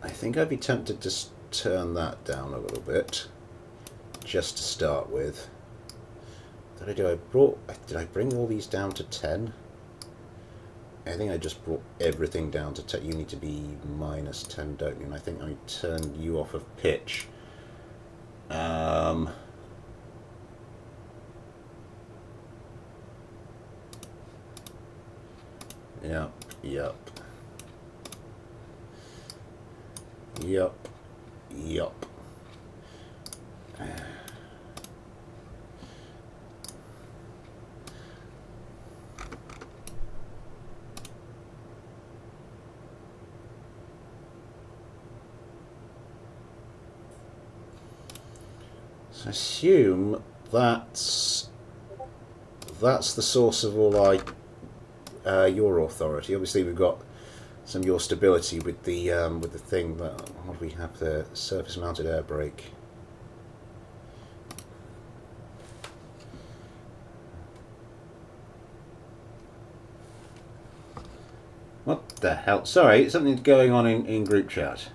I think I'd be tempted to turn that down a little bit, just to start with. What did I do? Did I bring all these down to 10? I think I just brought everything down to 10. You need to be minus 10, don't you? And I think I turned you off of pitch. Yup. So I assume that's the source of all our your authority. Obviously, we've got some your stability with the thing, but what do we have there? Surface-mounted air brake. What the hell? Sorry, something's going on in group chat.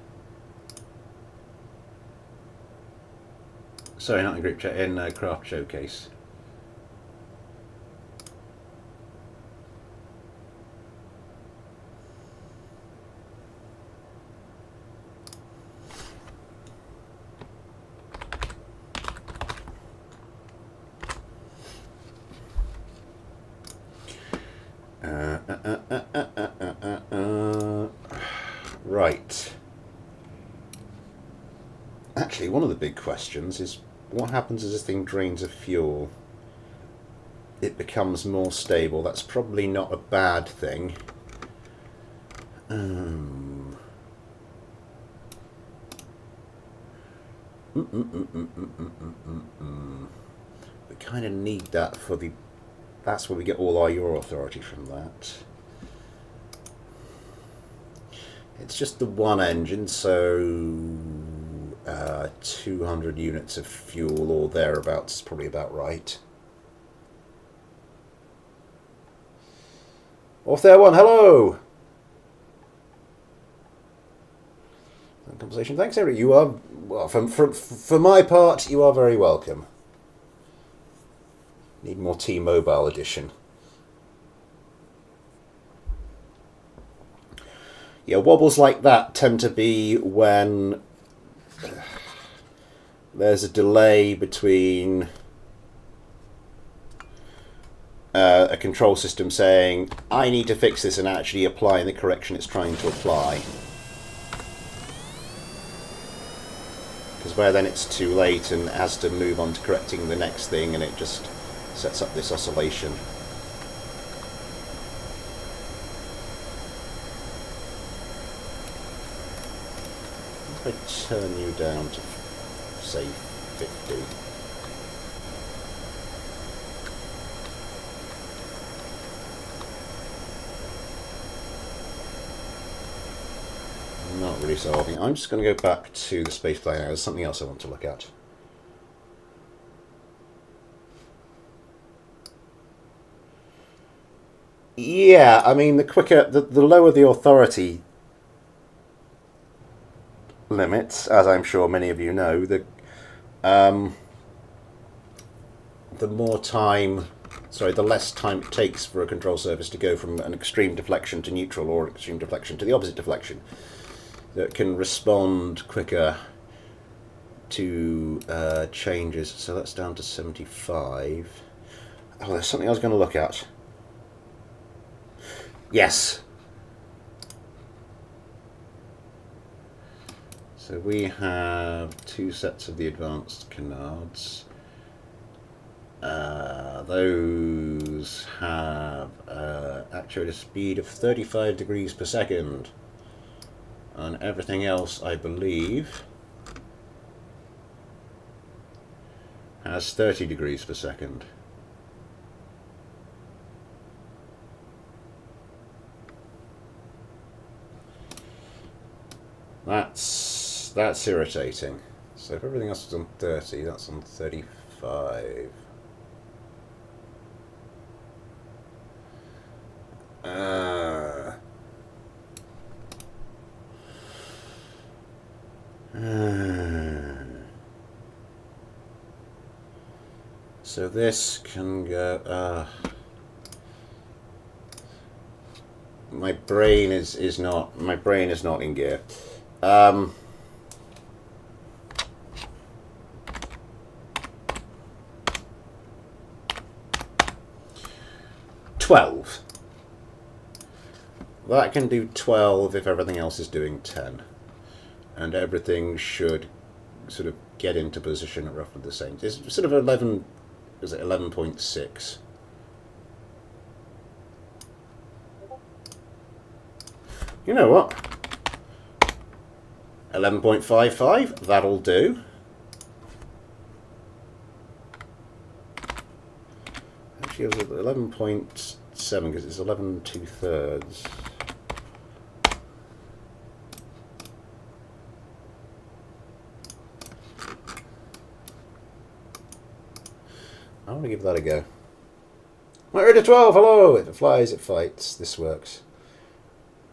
Sorry, not in group chat, in Craft Showcase. Right. Actually, one of the big questions is what happens as this thing drains of fuel? It becomes more stable. That's probably not a bad thing. We kind of need that for the... That's where we get all our your authority from that. It's just the one engine, so 200 units of fuel or thereabouts is probably about right. Off there one, hello! Conversation, thanks Eric. You are, well, for my part, you are very welcome. Need more T-Mobile edition. Yeah, wobbles like that tend to be when there's a delay between a control system saying, I need to fix this, and actually applying the correction it's trying to apply. Because where then it's too late and has to move on to correcting the next thing, and it just sets up this oscillation. If I turn you down to, say, 50. Not really solving. I'm just going to go back to the space plane now. There's something else I want to look at. Yeah, I mean, the lower the authority limits, as I'm sure many of you know, the less time it takes for a control surface to go from an extreme deflection to neutral or an extreme deflection to the opposite deflection. That can respond quicker to changes. So that's down to 75. Oh, there's something I was going to look at. Yes. So we have two sets of the advanced canards. Those have actuator speed of 35 degrees per second. And everything else, I believe, has 30 degrees per second. That's irritating. So if everything else is on 30, that's on 35. So this can go. My brain is not in gear. 12. That can do 12 if everything else is doing 10. And everything should sort of get into position at roughly the same. It's sort of 11, is it 11.6? You know what? 11.55, that'll do. 11.7 because it's 11 2/3. I want to give that a go. We're at 12, hello! If it flies, it fights. This works.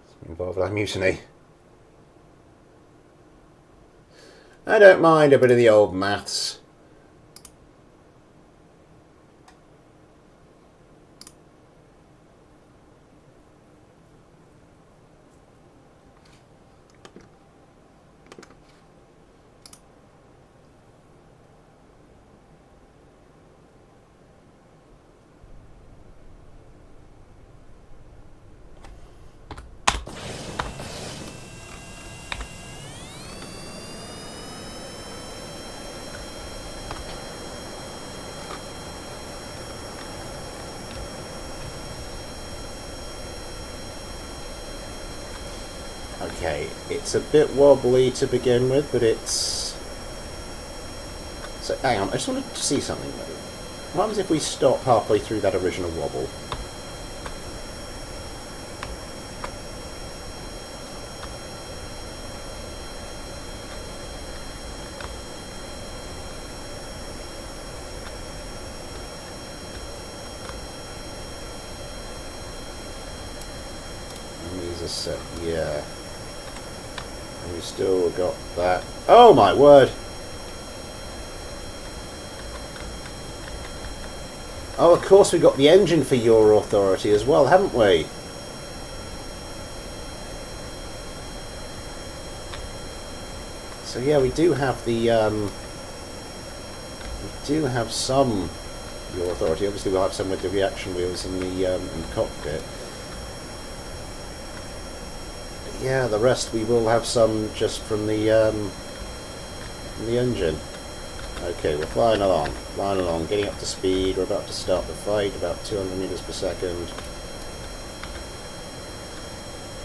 It's involved with mutiny. I don't mind a bit of the old maths. Okay, it's a bit wobbly to begin with, but it's... So, hang on, I just wanted to see something though. What happens if we stop halfway through that original wobble? And these are set, yeah. And we still got that. Oh my word! Oh, of course we got the engine for your authority as well, haven't we? So yeah, we do have the we do have some your authority. Obviously, we'll have some with the reaction wheels in the cockpit. But yeah, the rest we will have some just from the engine. Okay, we're flying along, getting up to speed. We're about to start the fight, about 200 meters per second.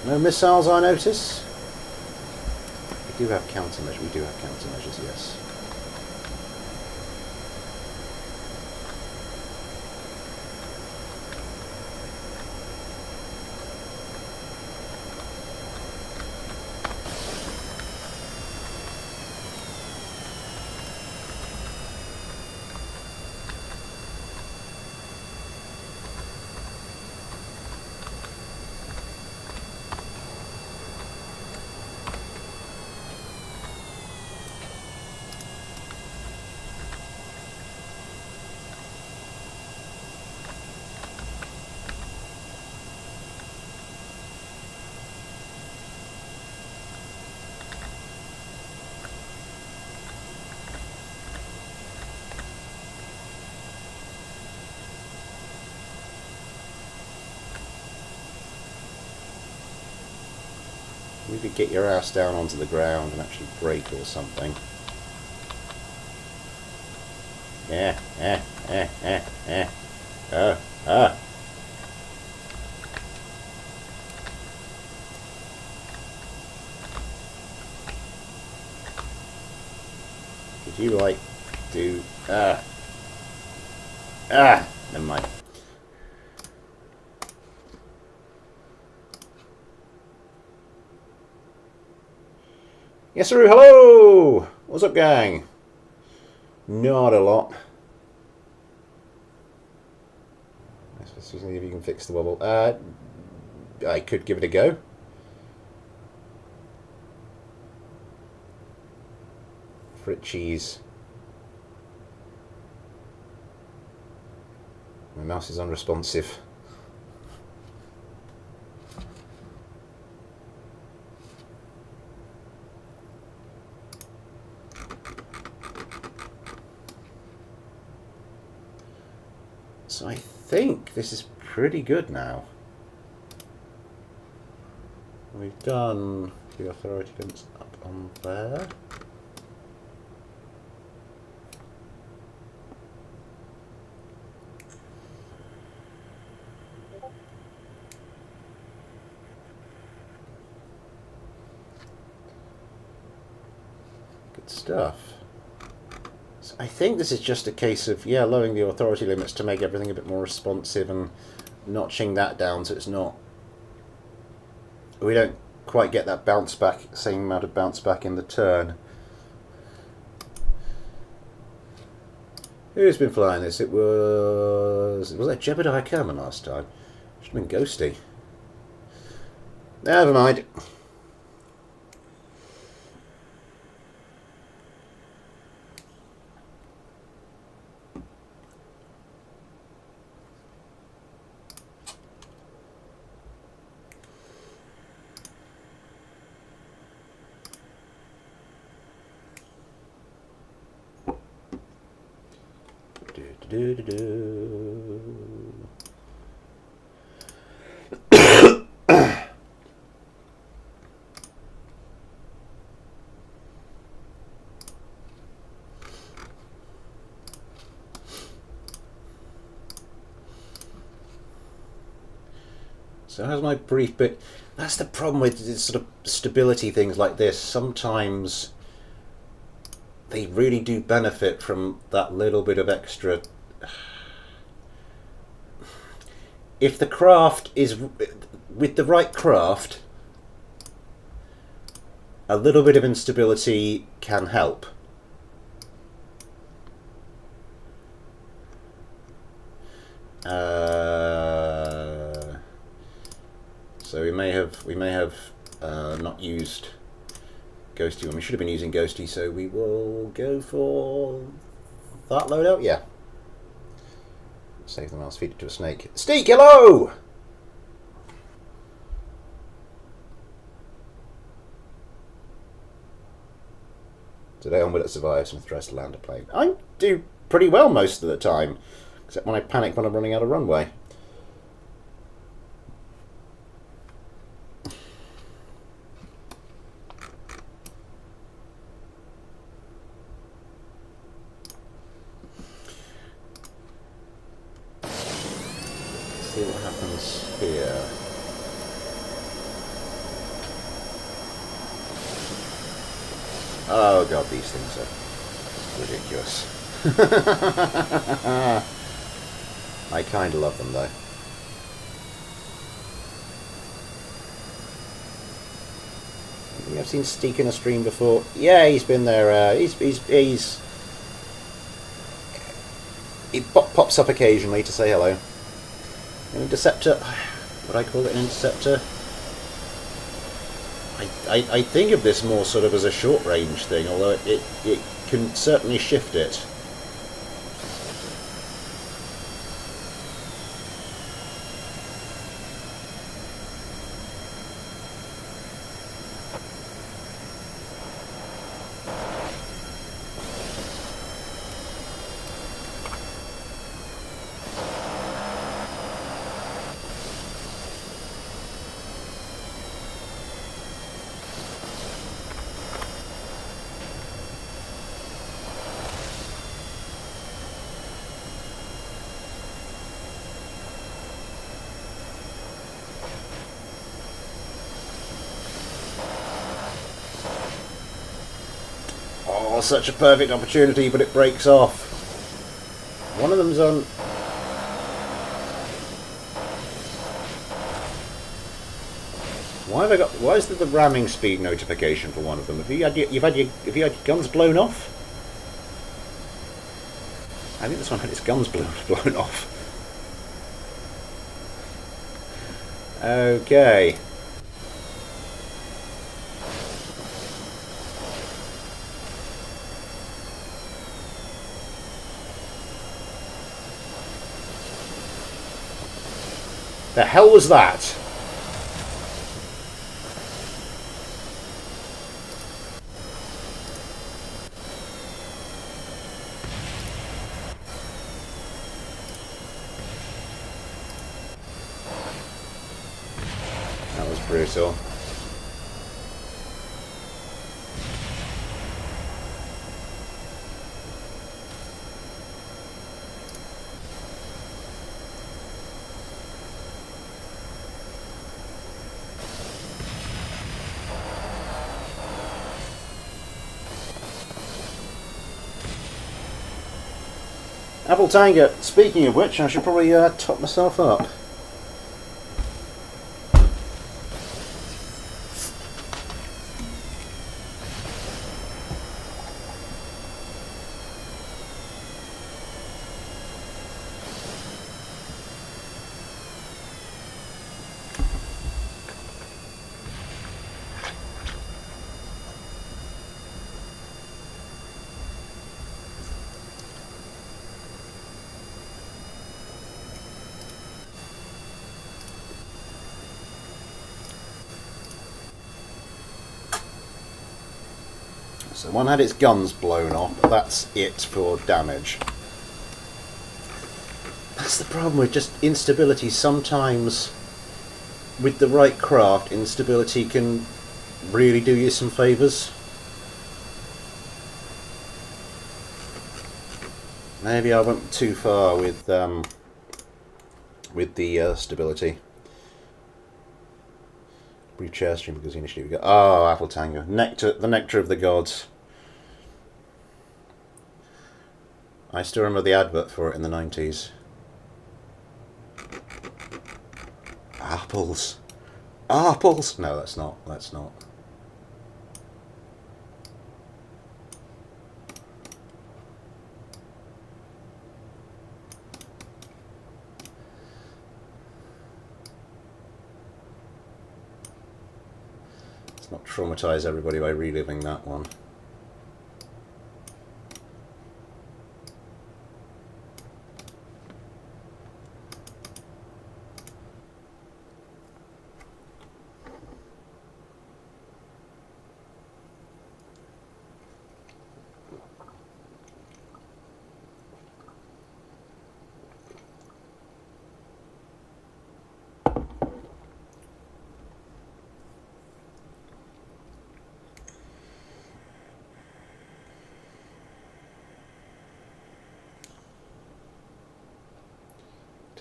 No missiles, I notice. We do have countermeasures. We do have countermeasures, yes. You could get your ass down onto the ground and actually brake or something. Could you, like, do... never mind. Yes, sir. Hello! What's up, gang? Not a lot. Let's see if you can fix the wobble. I could give it a go. Fritchies. My mouse is unresponsive. So I think this is pretty good now. We've done the authority guns up on there. Good stuff. I think this is just a case of, yeah, lowering the authority limits to make everything a bit more responsive and notching that down so it's not... We don't quite get that bounce back, same amount of bounce back in the turn. Who's been flying this? It was that Jebediah Kerman last time? Should have been Ghosty. Never mind. So how's my brief bit? That's the problem with sort of stability things like this. Sometimes they really do benefit from that little bit of extra. If the craft is with the right craft, a little bit of instability can help. So we may have not used Ghosty when we should have been using Ghosty, so we will go for that loadout. Yeah. Save the mouse, feed it to a snake. Steak, hello! Today on Will It Survive, Smith tries to land a plane. I do pretty well most of the time, except when I panic when I'm running out of runway. See what happens here. Oh god, these things are ridiculous. I kind of love them though. I think I've seen Steak in a stream before. Yeah, he's been there. He pops up occasionally to say hello. An interceptor, would I call it an interceptor? I think of this more sort of as a short range thing, although it can certainly shift it. Oh, such a perfect opportunity, but it breaks off. One of them's on... Why is there the ramming speed notification for one of them? Have you had your guns blown off? I think this one had its guns blown off. Okay. The hell was that? That was brutal. Apple Tango, speaking of which, I should probably top myself up. So one had its guns blown off, but that's it for damage. That's the problem with just instability. Sometimes, with the right craft, instability can really do you some favours. Maybe I went too far with the stability. Brief chair stream because initially we got Apple Tango, the nectar of the gods. I still remember the advert for it in the 90s. Apples. Apples! No, that's not. That's not. Let's not traumatise everybody by reliving that one.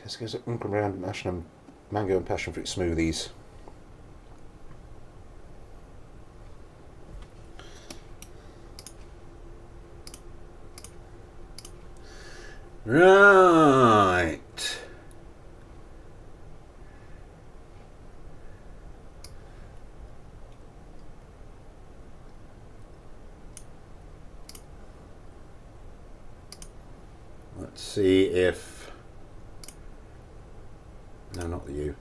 Tesco's Uncle Round mango and passion fruit smoothies. Right. Let's see if... No, not you.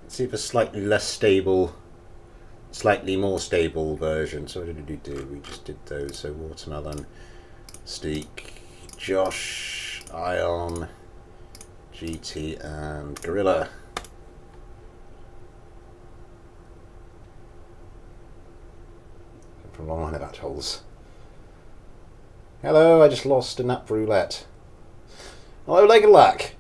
Let's see if a slightly less stable, slightly more stable version. So what did we do? We just did those. So watermelon, Steak, Josh, Ion, GT, and Gorilla. From a long line of atolls. Hello, I just lost a nap roulette. Hello, leg of luck.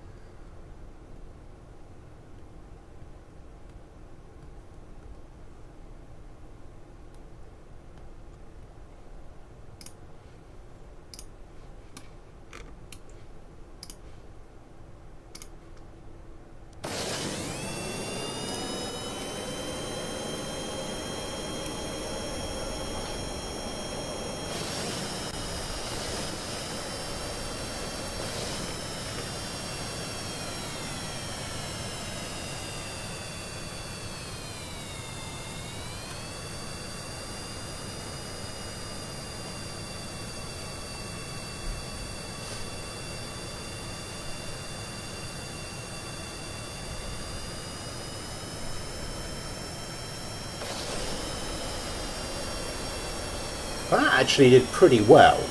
That actually did pretty well.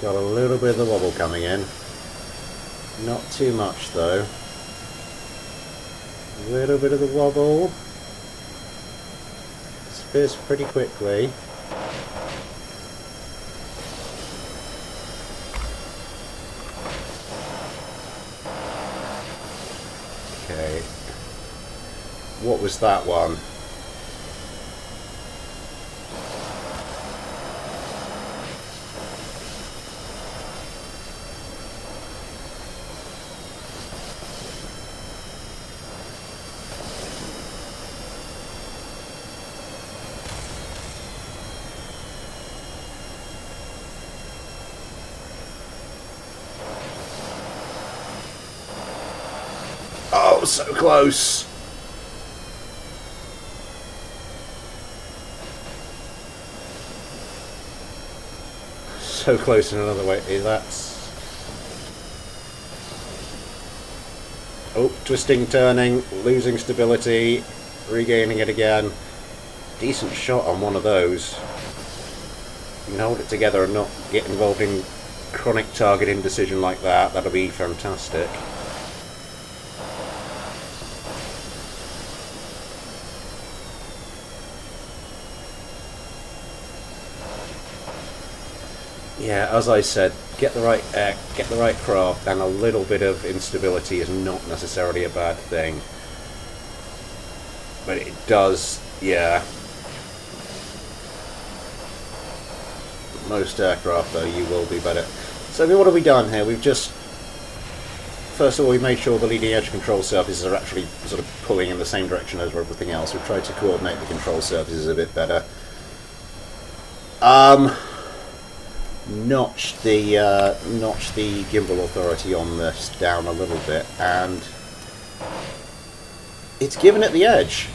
Got a little bit of the wobble coming in. Not too much though. A little bit of the wobble. Disappears pretty quickly. Okay. What was that one? Oh, so close. So close in another way. That's... Oh, twisting, turning, losing stability, regaining it again. Decent shot on one of those. You can hold it together and not get involved in chronic target indecision like that. That'll be fantastic. Yeah, as I said, get the right craft, and a little bit of instability is not necessarily a bad thing. But it does, yeah. Most aircraft, though, you will be better. So, what have we done here? We've just... First of all, we made sure the leading edge control surfaces are actually sort of pulling in the same direction as everything else. We've tried to coordinate the control surfaces a bit better. Notch the gimbal authority on this down a little bit, and it's given it the edge.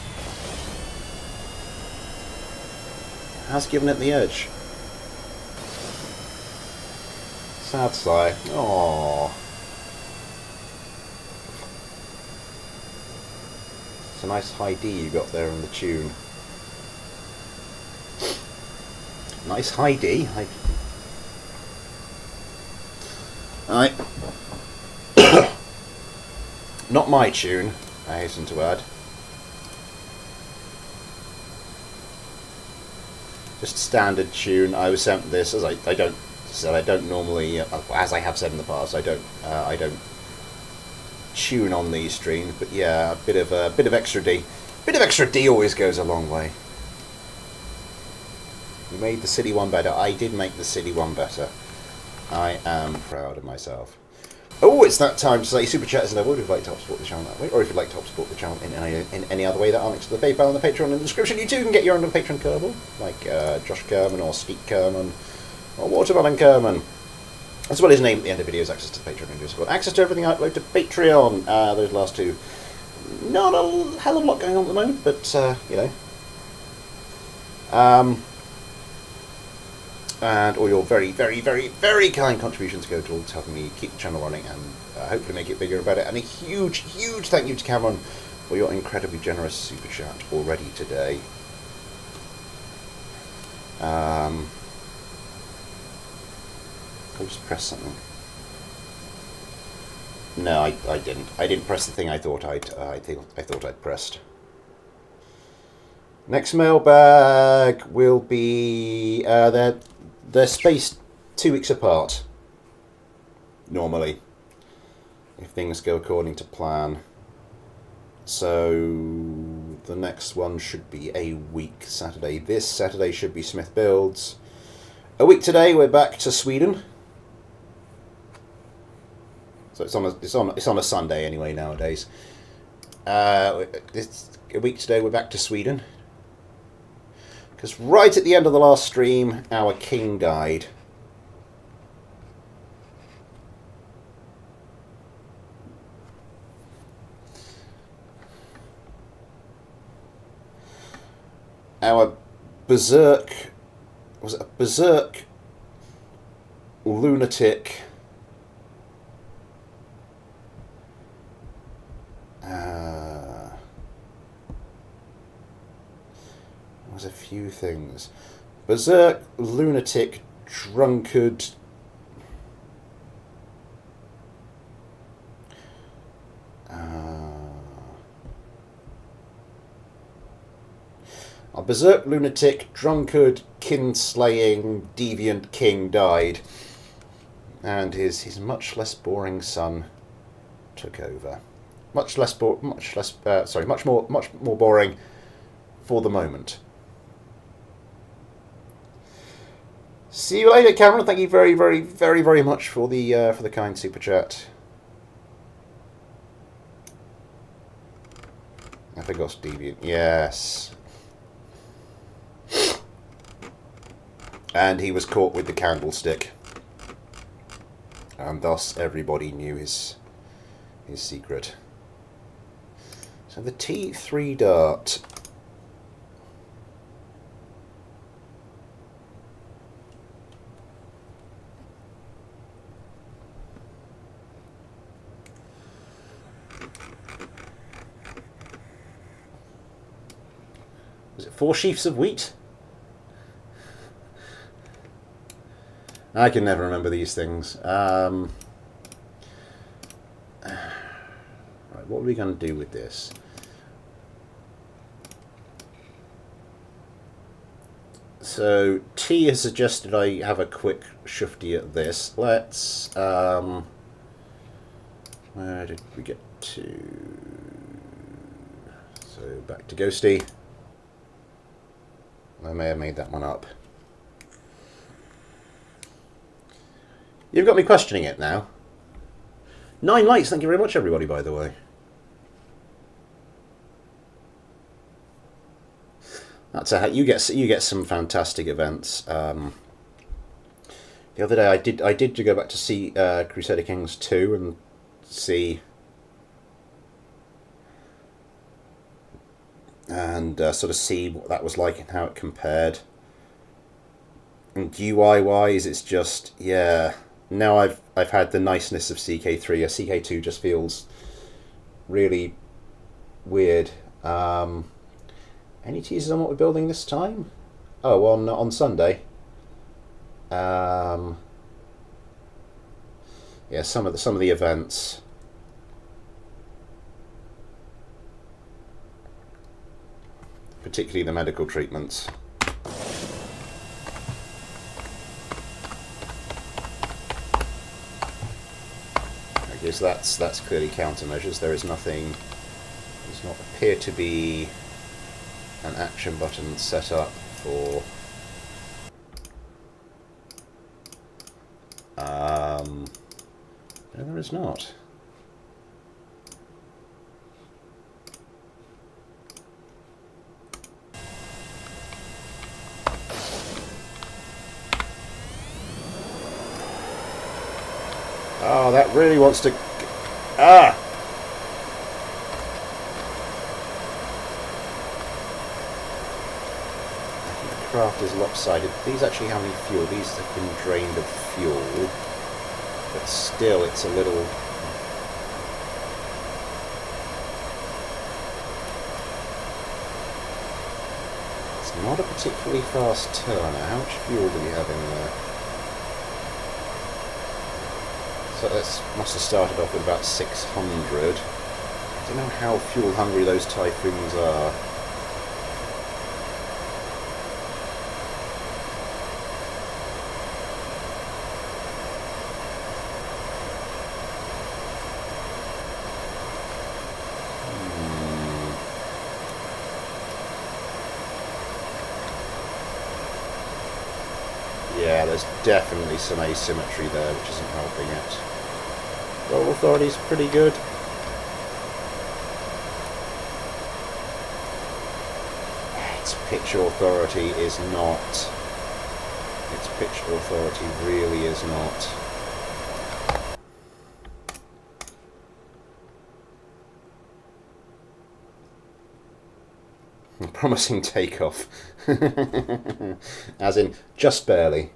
Has given it the edge. Sad sigh. Aww. It's a nice high D you got there in the tune. Nice high D. Right. Not my tune, I hasten to add. Just standard tune. I was sent this as I don't normally, as I have said in the past, I don't tune on these streams. But yeah, a bit of extra D. Bit of extra D always goes a long way. You made the city one better. I did make the city one better. I am proud of myself. Oh, it's that time to say Super Chat is available if you'd like to help support the channel that way, or if you'd like to help support the channel in any other way that are next to the PayPal and the Patreon in the description. You too can get your own Patreon Kerbal, like Josh Kerman or Steve Kerman or Watermelon Kerman, as well as name at the end of videos, access to the Patreon and Discord, access to everything I upload to Patreon. Those last two, not a hell of a lot going on at the moment, but you know. And all your very, very, very, very kind contributions go towards helping me keep the channel running and hopefully make it bigger and better. And a huge, huge thank you to Cameron for your incredibly generous super chat already today. I'll just press something. No, I didn't. I didn't press the thing I thought I'd pressed. Next mailbag will be they're spaced 2 weeks apart, normally, if things go according to plan. So the next one should be a week Saturday. This Saturday should be Smith Builds. A week today, we're back to Sweden. So it's on a Sunday anyway nowadays. A week today, we're back to Sweden. Because right at the end of the last stream, our king died. Our berserk... Was it a berserk lunatic... There's a few things. Berserk, lunatic, drunkard. A berserk, lunatic, drunkard, kin-slaying, deviant king died, and his much less boring son took over. Much more boring for the moment. See you later, Cameron. Thank you very, very, very, very much for the kind super chat. I forgot deviant. Yes. And he was caught with the candlestick, and thus everybody knew his secret. So the T3 dart. Was it 4 sheaves of wheat? I can never remember these things. Right, what are we going to do with this? So T has suggested I have a quick shufty at this. Let's where did we get to? So back to Ghosty. I may have made that one up. You've got me questioning it now. 9 likes, thank you very much everybody, by the way. That's you get some fantastic events. The other day I did go back to see Crusader Kings 2 and see sort of see what that was like and how it compared. And UI wise, it's just, yeah. Now I've had the niceness of CK3. CK2 just feels really weird. Any teasers on what we're building this time? Oh, on Sunday. Yeah, some of the events. Particularly the medical treatments. I guess that's clearly countermeasures. There is nothing. Does not appear to be an action button set up for. No, there is not. Oh, that really wants to... Ah! The craft is lopsided. These actually have any fuel. These have been drained of fuel. But still, it's a little... It's not a particularly fast turner. How much fuel do we have in there? So that must have started off with about 600. I don't know how fuel hungry those Typhoons are. Yeah, there's definitely some asymmetry there, which isn't helping it. Roll authority's pretty good. Its pitch authority is not. Its pitch authority really is not. Promising takeoff. As in, just barely.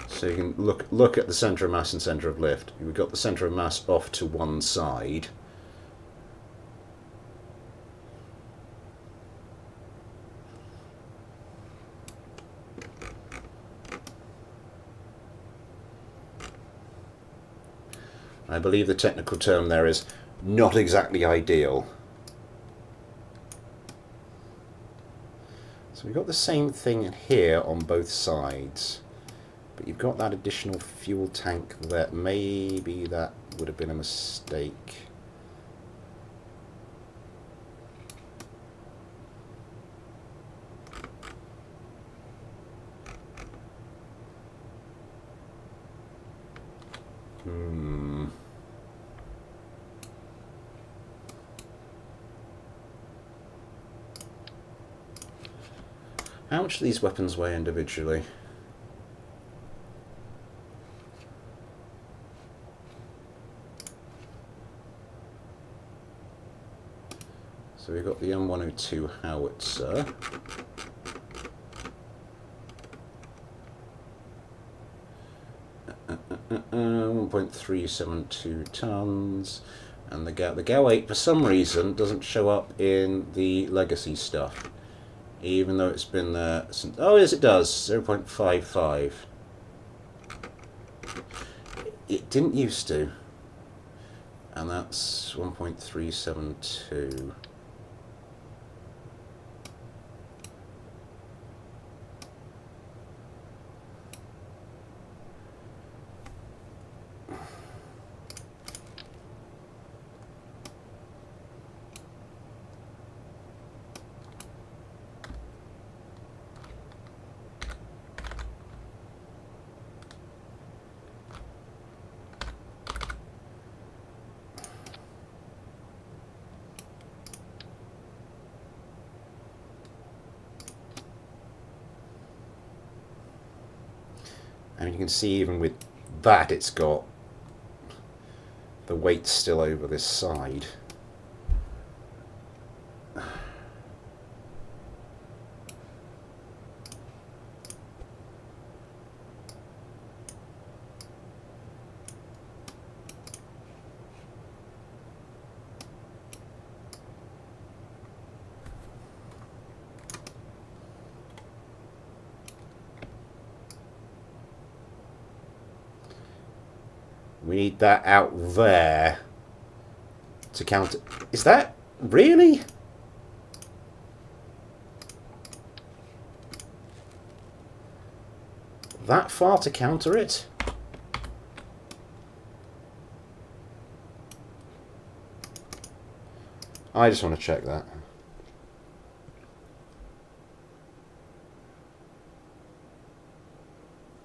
So you can look at the centre of mass and centre of lift. We've got the centre of mass off to one side. I believe the technical term there is not exactly ideal. So we've got the same thing here on both sides. But you've got that additional fuel tank there. Maybe that would have been a mistake. How much do these weapons weigh individually? So we've got the M102 howitzer. 1.372 tons, and the GAU 8 for some reason doesn't show up in the legacy stuff, even though it's been there since. Oh yes, it does. 0.55. It didn't used to, and that's 1.372. And you can see even with that, it's got the weight still over this side. We need that out there to counter. Is that really? That far to counter it? I just want to check that.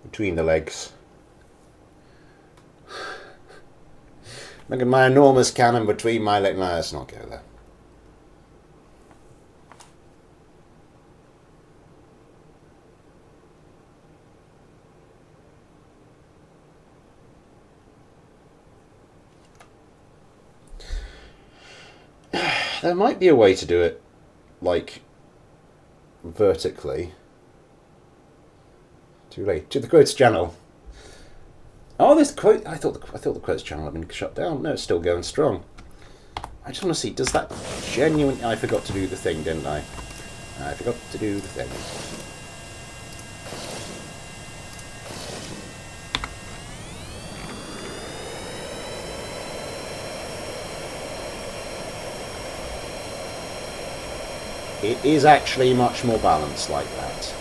Between the legs. Look at my enormous cannon between my legs. No, let's not go there. There might be a way to do it, like, vertically. Too late. To the quotes channel. Oh, this quote! I thought the quotes channel had been shut down. No, it's still going strong. I just want to see, does that genuinely... I forgot to do the thing, didn't I? I forgot to do the thing. It is actually much more balanced like that.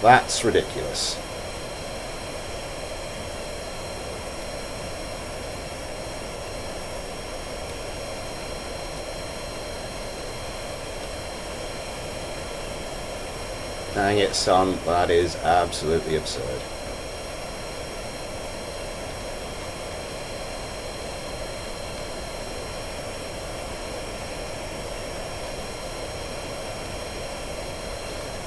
That's ridiculous. Dang it, son, that is absolutely absurd.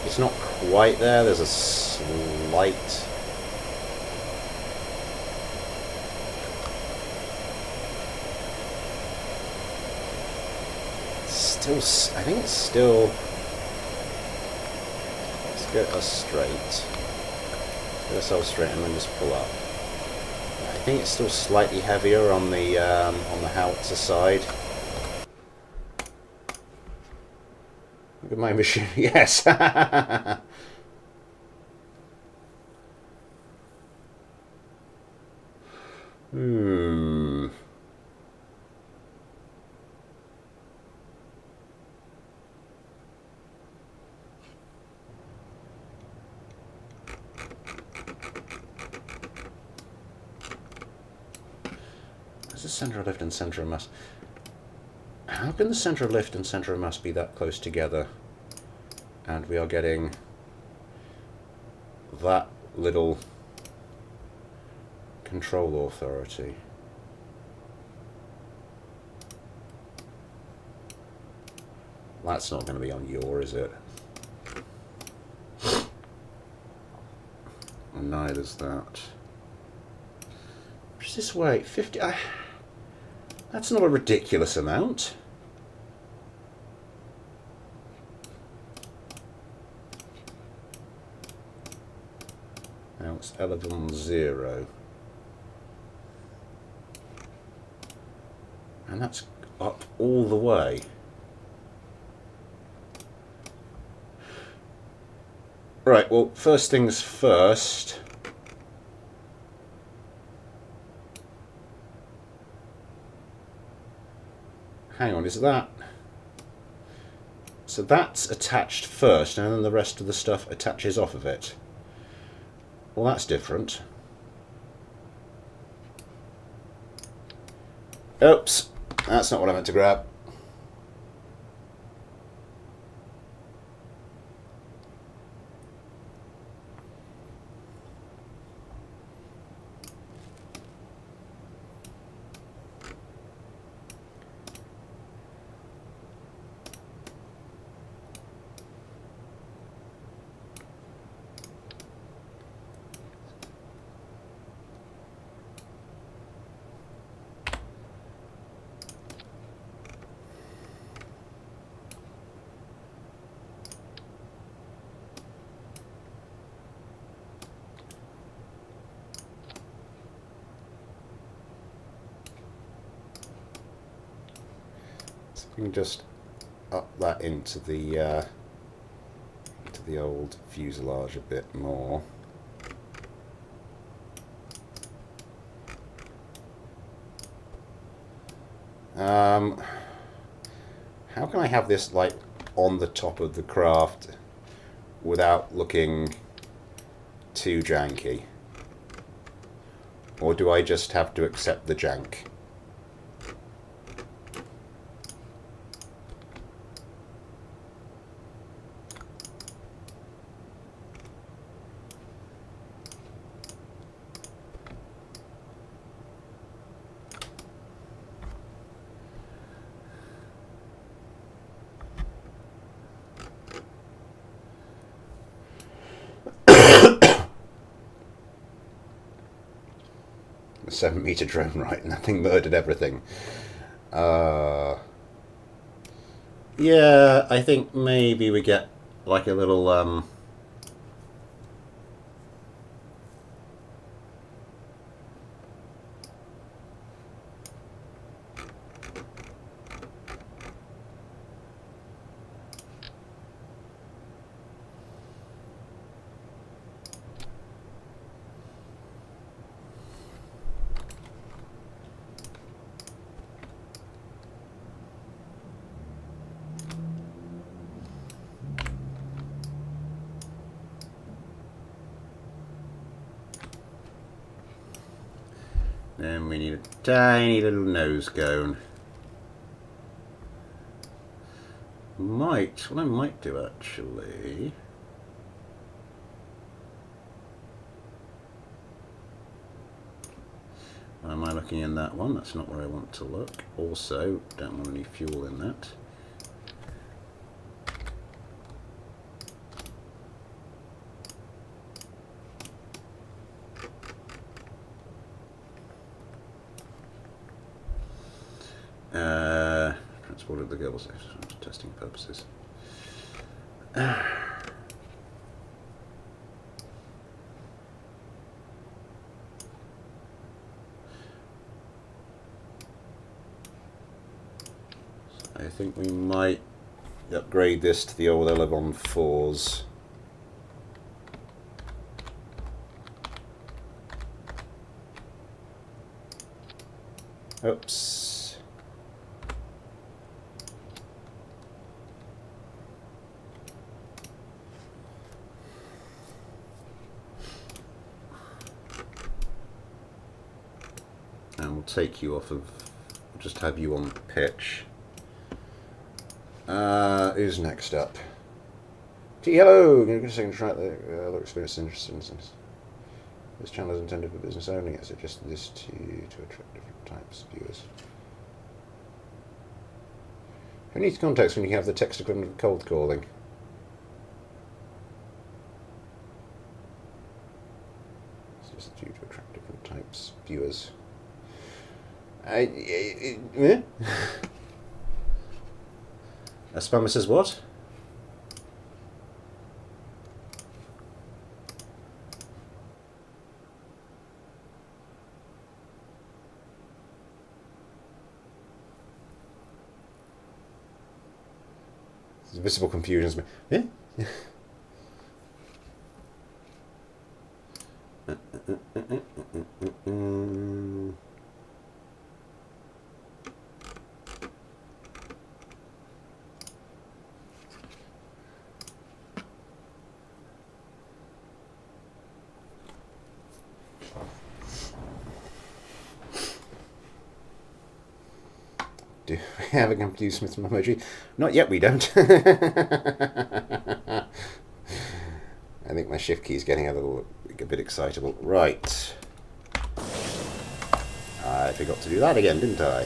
It's not quite there, there's a slight... Still, I think it's still... Let's get us straight. Get ourselves straight and then just pull up. I think it's still slightly heavier on the howitzer side. Look at my machine. Yes. Where's the centre of lift and centre of mass? How can the centre of lift and centre of mass be that close together? And we are getting that little control authority. That's not going to be on yaw, is it? And neither's that. What's this weight? 50. That's not a ridiculous amount. Now it's 11.0. And that's up all the way. Right, well, first things first. Hang on, is that... So that's attached first, and then the rest of the stuff attaches off of it. Well, that's different. Oops, that's not what I meant to grab. We can just up that into the old fuselage a bit more. How can I have this like on the top of the craft without looking too janky? Or do I just have to accept the jank? A 7-meter drone, right? And that thing murdered everything. Yeah, I think maybe we get like a little then we need a tiny little nose cone. What I might do actually. Am I looking in that one? That's not where I want to look. Also, don't want any fuel in that. Transported the Kerbal Space for testing purposes. I think we might upgrade this to the old 11.4s. Oops. And we'll take you off of, just have you on pitch. Who's next up? Hello! Give me a second to try the other experience interesting. This channel is intended for business only. I suggested this to attract different types of viewers. Who needs context when you have the text equivalent of cold calling? It's just due to attract different types of viewers. Yeah? A spammer says what? Visible confusions. Yeah? Do we have a confused Smith emoji? Not yet, we don't. I think my shift key is getting a bit excitable. Right. I forgot to do that again, didn't I?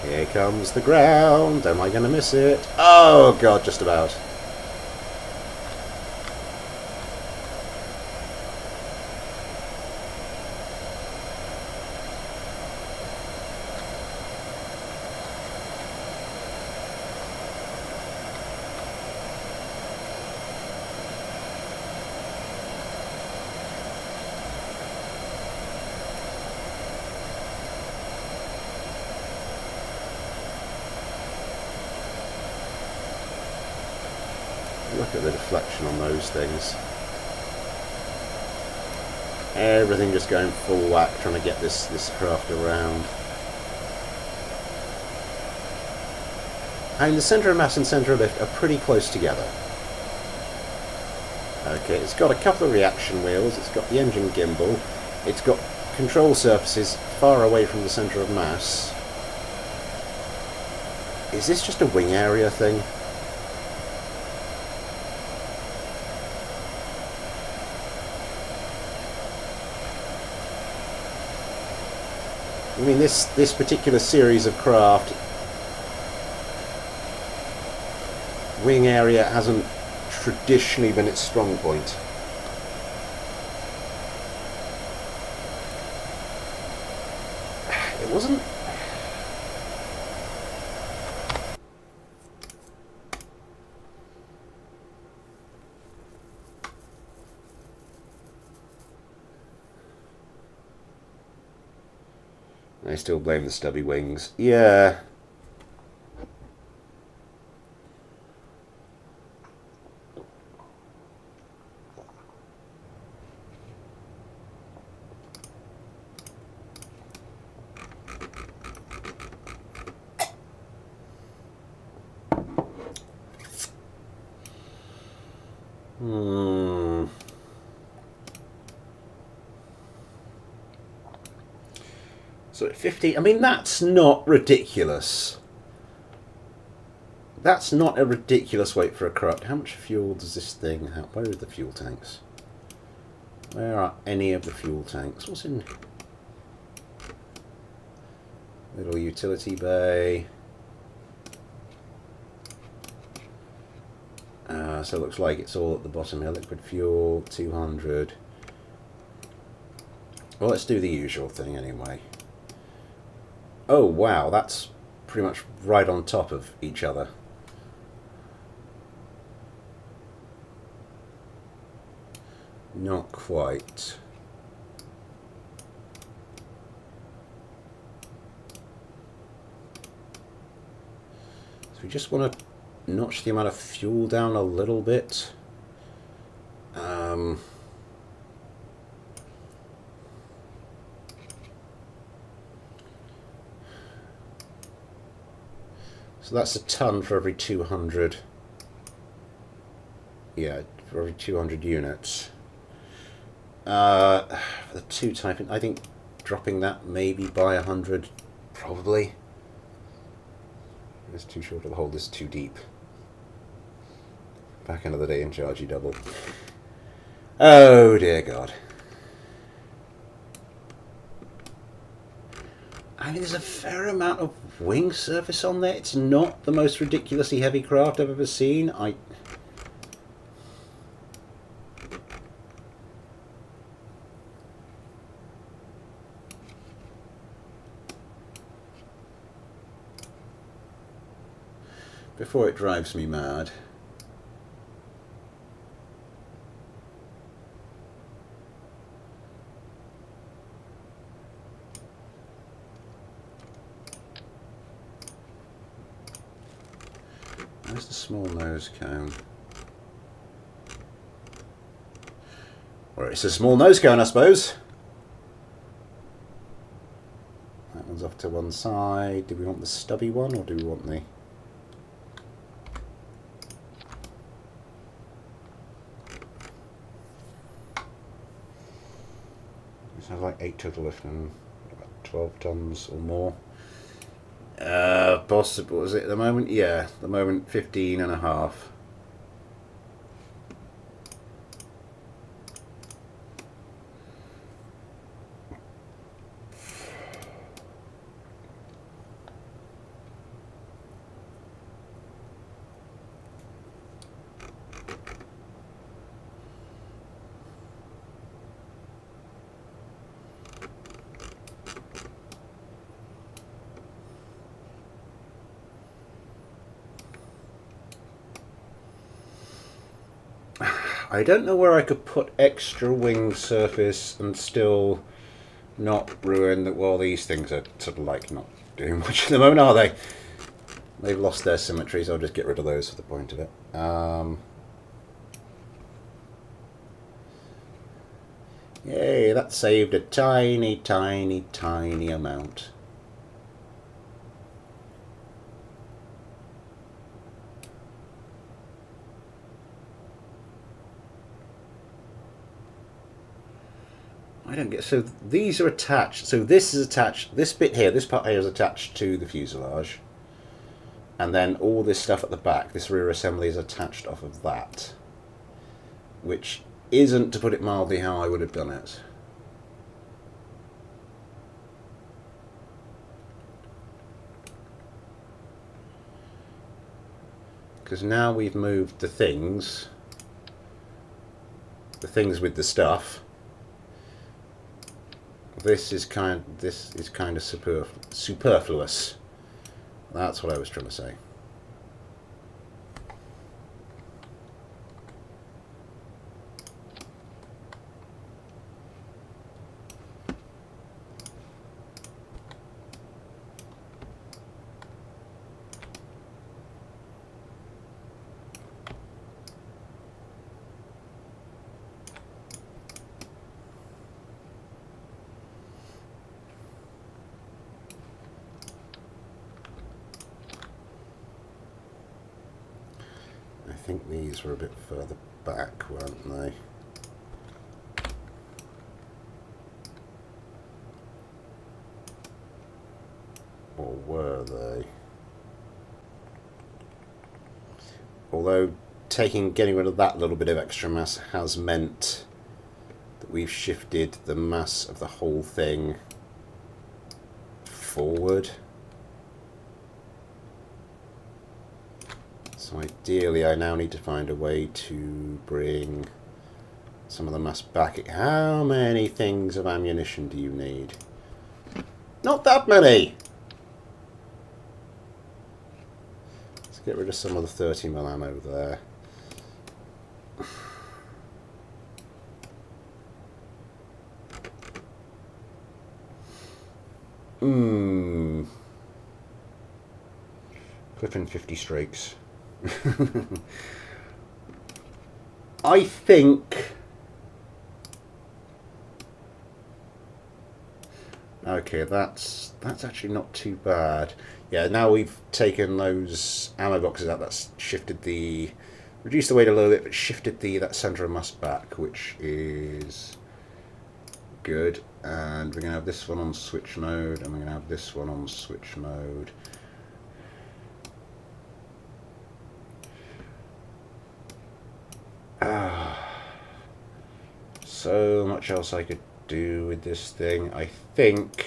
Here comes the ground. Am I going to miss it? Oh, God, just about. Look at the deflection on those things. Everything just going full whack, trying to get this craft around. And the centre of mass and centre of lift are pretty close together. Okay, it's got a couple of reaction wheels, it's got the engine gimbal, it's got control surfaces far away from the centre of mass. Is this just a wing area thing? I mean, this particular series of craft, wing area hasn't traditionally been its strong point. It wasn't. I still blame the stubby wings. Yeah. So at 50, I mean, that's not ridiculous. That's not a ridiculous weight for a craft. How much fuel does this thing have? Where are the fuel tanks? Where are any of the fuel tanks? What's in... Little utility bay. So it looks like it's all at the bottom here. Liquid fuel, 200. Well, let's do the usual thing anyway. Oh, wow, that's pretty much right on top of each other. Not quite. So we just want to notch the amount of fuel down a little bit. So that's a ton for every 200. Yeah, for every 200 units. The 2 typing, I think dropping that maybe by 100, probably. It's too short of the hole, this is too deep. Back end of the day and charge you double. Oh dear God. I mean, there's a fair amount of wing surface on there. It's not the most ridiculously heavy craft I've ever seen. Before it drives me mad. Where's the small nose cone? Well, it's a small nose cone, I suppose. That one's off to one side. Do we want the stubby one or do we want the... This has like 8 total lift and about 12 tons or more. Possible, is it at the moment? Yeah, at the moment 15 and a half. I don't know where I could put extra wing surface and still not ruin that. Well, these things are sort of like not doing much at the moment, are they? They've lost their symmetry, so I'll just get rid of those for the point of it. Yay, that saved a tiny, tiny, tiny amount. I don't get, so these are attached, so this is attached, this bit here, this part here is attached to the fuselage, and then all this stuff at the back, this rear assembly is attached off of that, which isn't, to put it mildly, how I would have done it. Because now we've moved the things with the stuff. This is kind of superfluous. That's what I was trying to say. I think these were a bit further back, weren't they? Or were they? Although getting rid of that little bit of extra mass has meant that we've shifted the mass of the whole thing forward. So ideally I now need to find a way to bring some of the mass back. How many things of ammunition do you need? Not that many! Let's get rid of some of the 30mm ammo there. Clipping 50 streaks. I think... Okay, Okay, that's actually not too bad. Yeah, now we've taken those ammo boxes out. That's reduced the weight a little bit, but shifted that centre of mass back, which is good. And we're going to have this one on switch mode, and we're going to have this one on switch mode. So much else I could do with this thing. I think...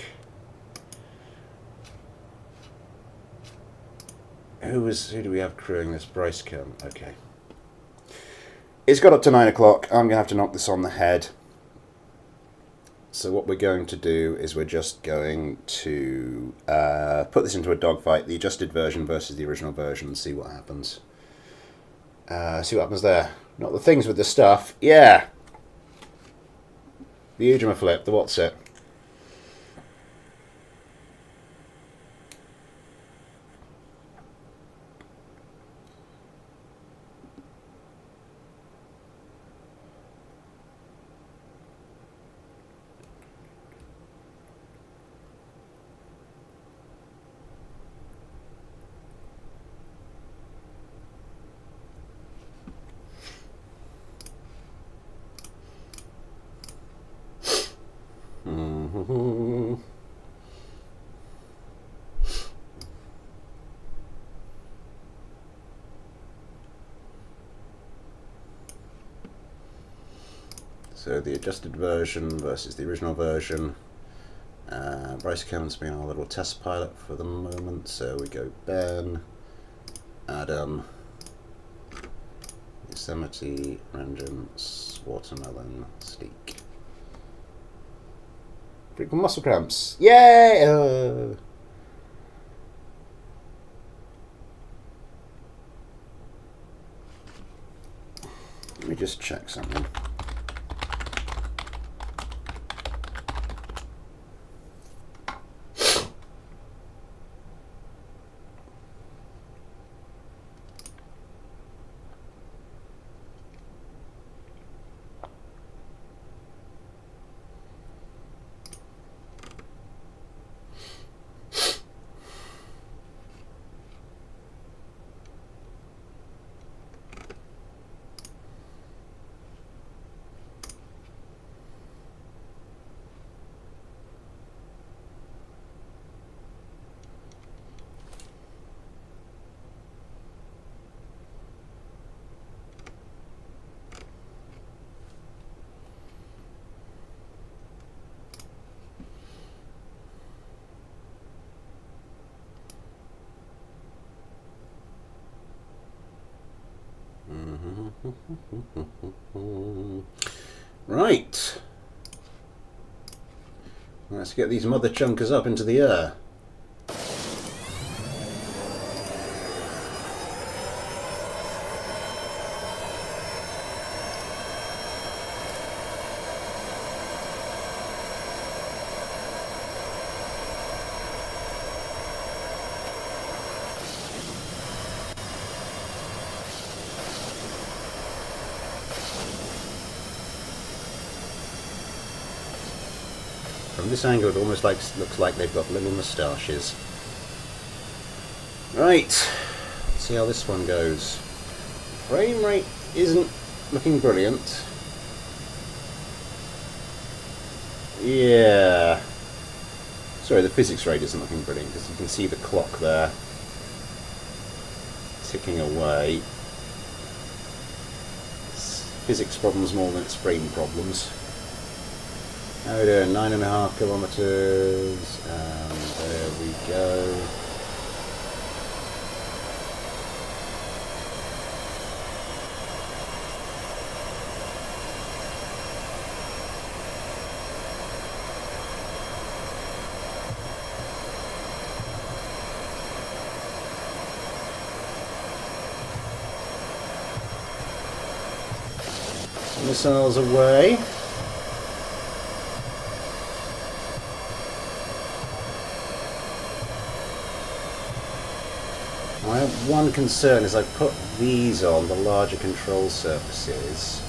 Who do we have crewing this? Bryce Kim. Okay. It's got up to 9 o'clock. I'm going to have to knock this on the head. So what we're going to do is we're just going to put this into a dogfight, the adjusted version versus the original version, and see what happens. See what happens there. Not the things with the stuff. Yeah! The Ujima flip, the what's it? So the adjusted version versus the original version. Bryce Kevin's been our little test pilot for the moment, so we go Ben, Adam, Yosemite, Vengeance, Watermelon, Steak. Frequent muscle cramps. Yay! Let me just check something. Right. Let's get these mother chunkers up into the air. From this angle, it almost looks like they've got little moustaches. Right, let's see how this one goes. Frame rate isn't looking brilliant. Yeah. Sorry, the physics rate isn't looking brilliant because you can see the clock there ticking away. It's physics problems more than it's frame problems. How are we doing? 9.5 kilometers, and there we go. Missiles away. My one concern is I put these on the larger control surfaces,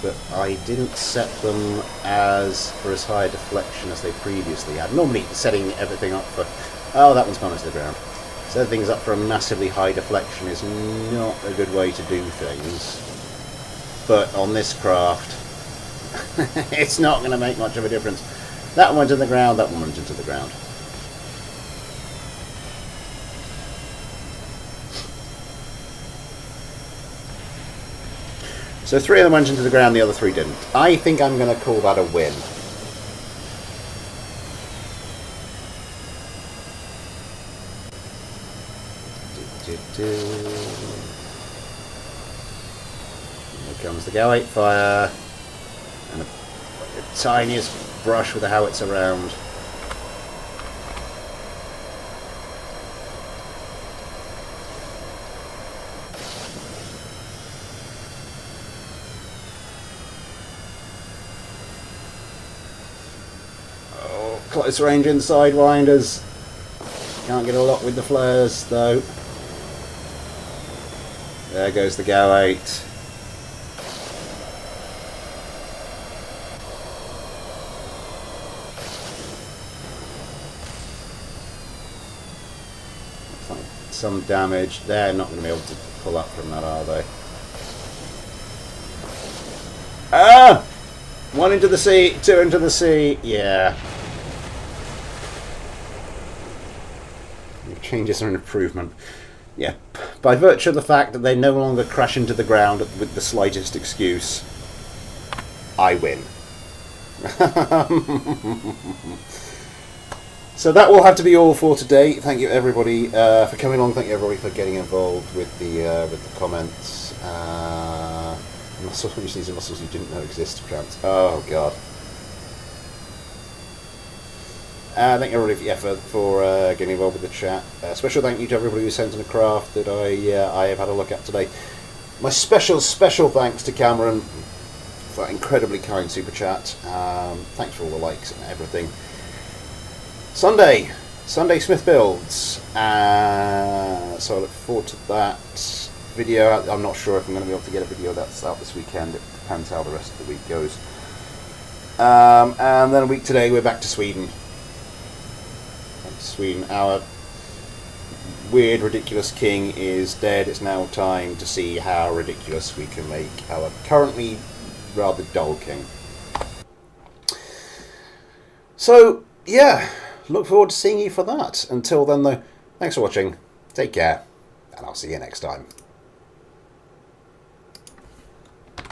but I didn't set them for as high a deflection as they previously had. Normally setting everything up for... Oh, that one's gone into the ground. Setting things up for a massively high deflection is not a good way to do things. But on this craft, it's not going to make much of a difference. That one went into the ground, that one went into the ground. So 3 of them went into the ground, the other 3 didn't. I think I'm going to call that a win. Here comes the Go-8 fire. And the tiniest brush with the howitzer around. Close range in sidewinders. Can't get a lot with the flares though. There goes the Go-8. Some damage. They're not going to be able to pull up from that, are they? Ah! 1 into the sea, 2 into the sea. Yeah. Changes are an improvement. Yeah. By virtue of the fact that they no longer crash into the ground with the slightest excuse, I win. So that will have to be all for today. Thank you everybody for coming along. Thank you everybody for getting involved with the comments. Muscles, these are muscles you didn't know existed. Oh god. Thank you everybody for getting involved with the chat. Special thank you to everybody who sent in a craft that I have had a look at today. My special thanks to Cameron for that incredibly kind super chat. Thanks for all the likes and everything. Sunday Smith builds. So I look forward to that video. I'm not sure if I'm going to be able to get a video that's out this weekend. It depends how the rest of the week goes. And then a week today we're back to Sweden. Sweden, our weird, ridiculous king is dead. It's now time to see how ridiculous we can make our currently rather dull king. So, yeah, look forward to seeing you for that. Until then, though, thanks for watching, take care, and I'll see you next time.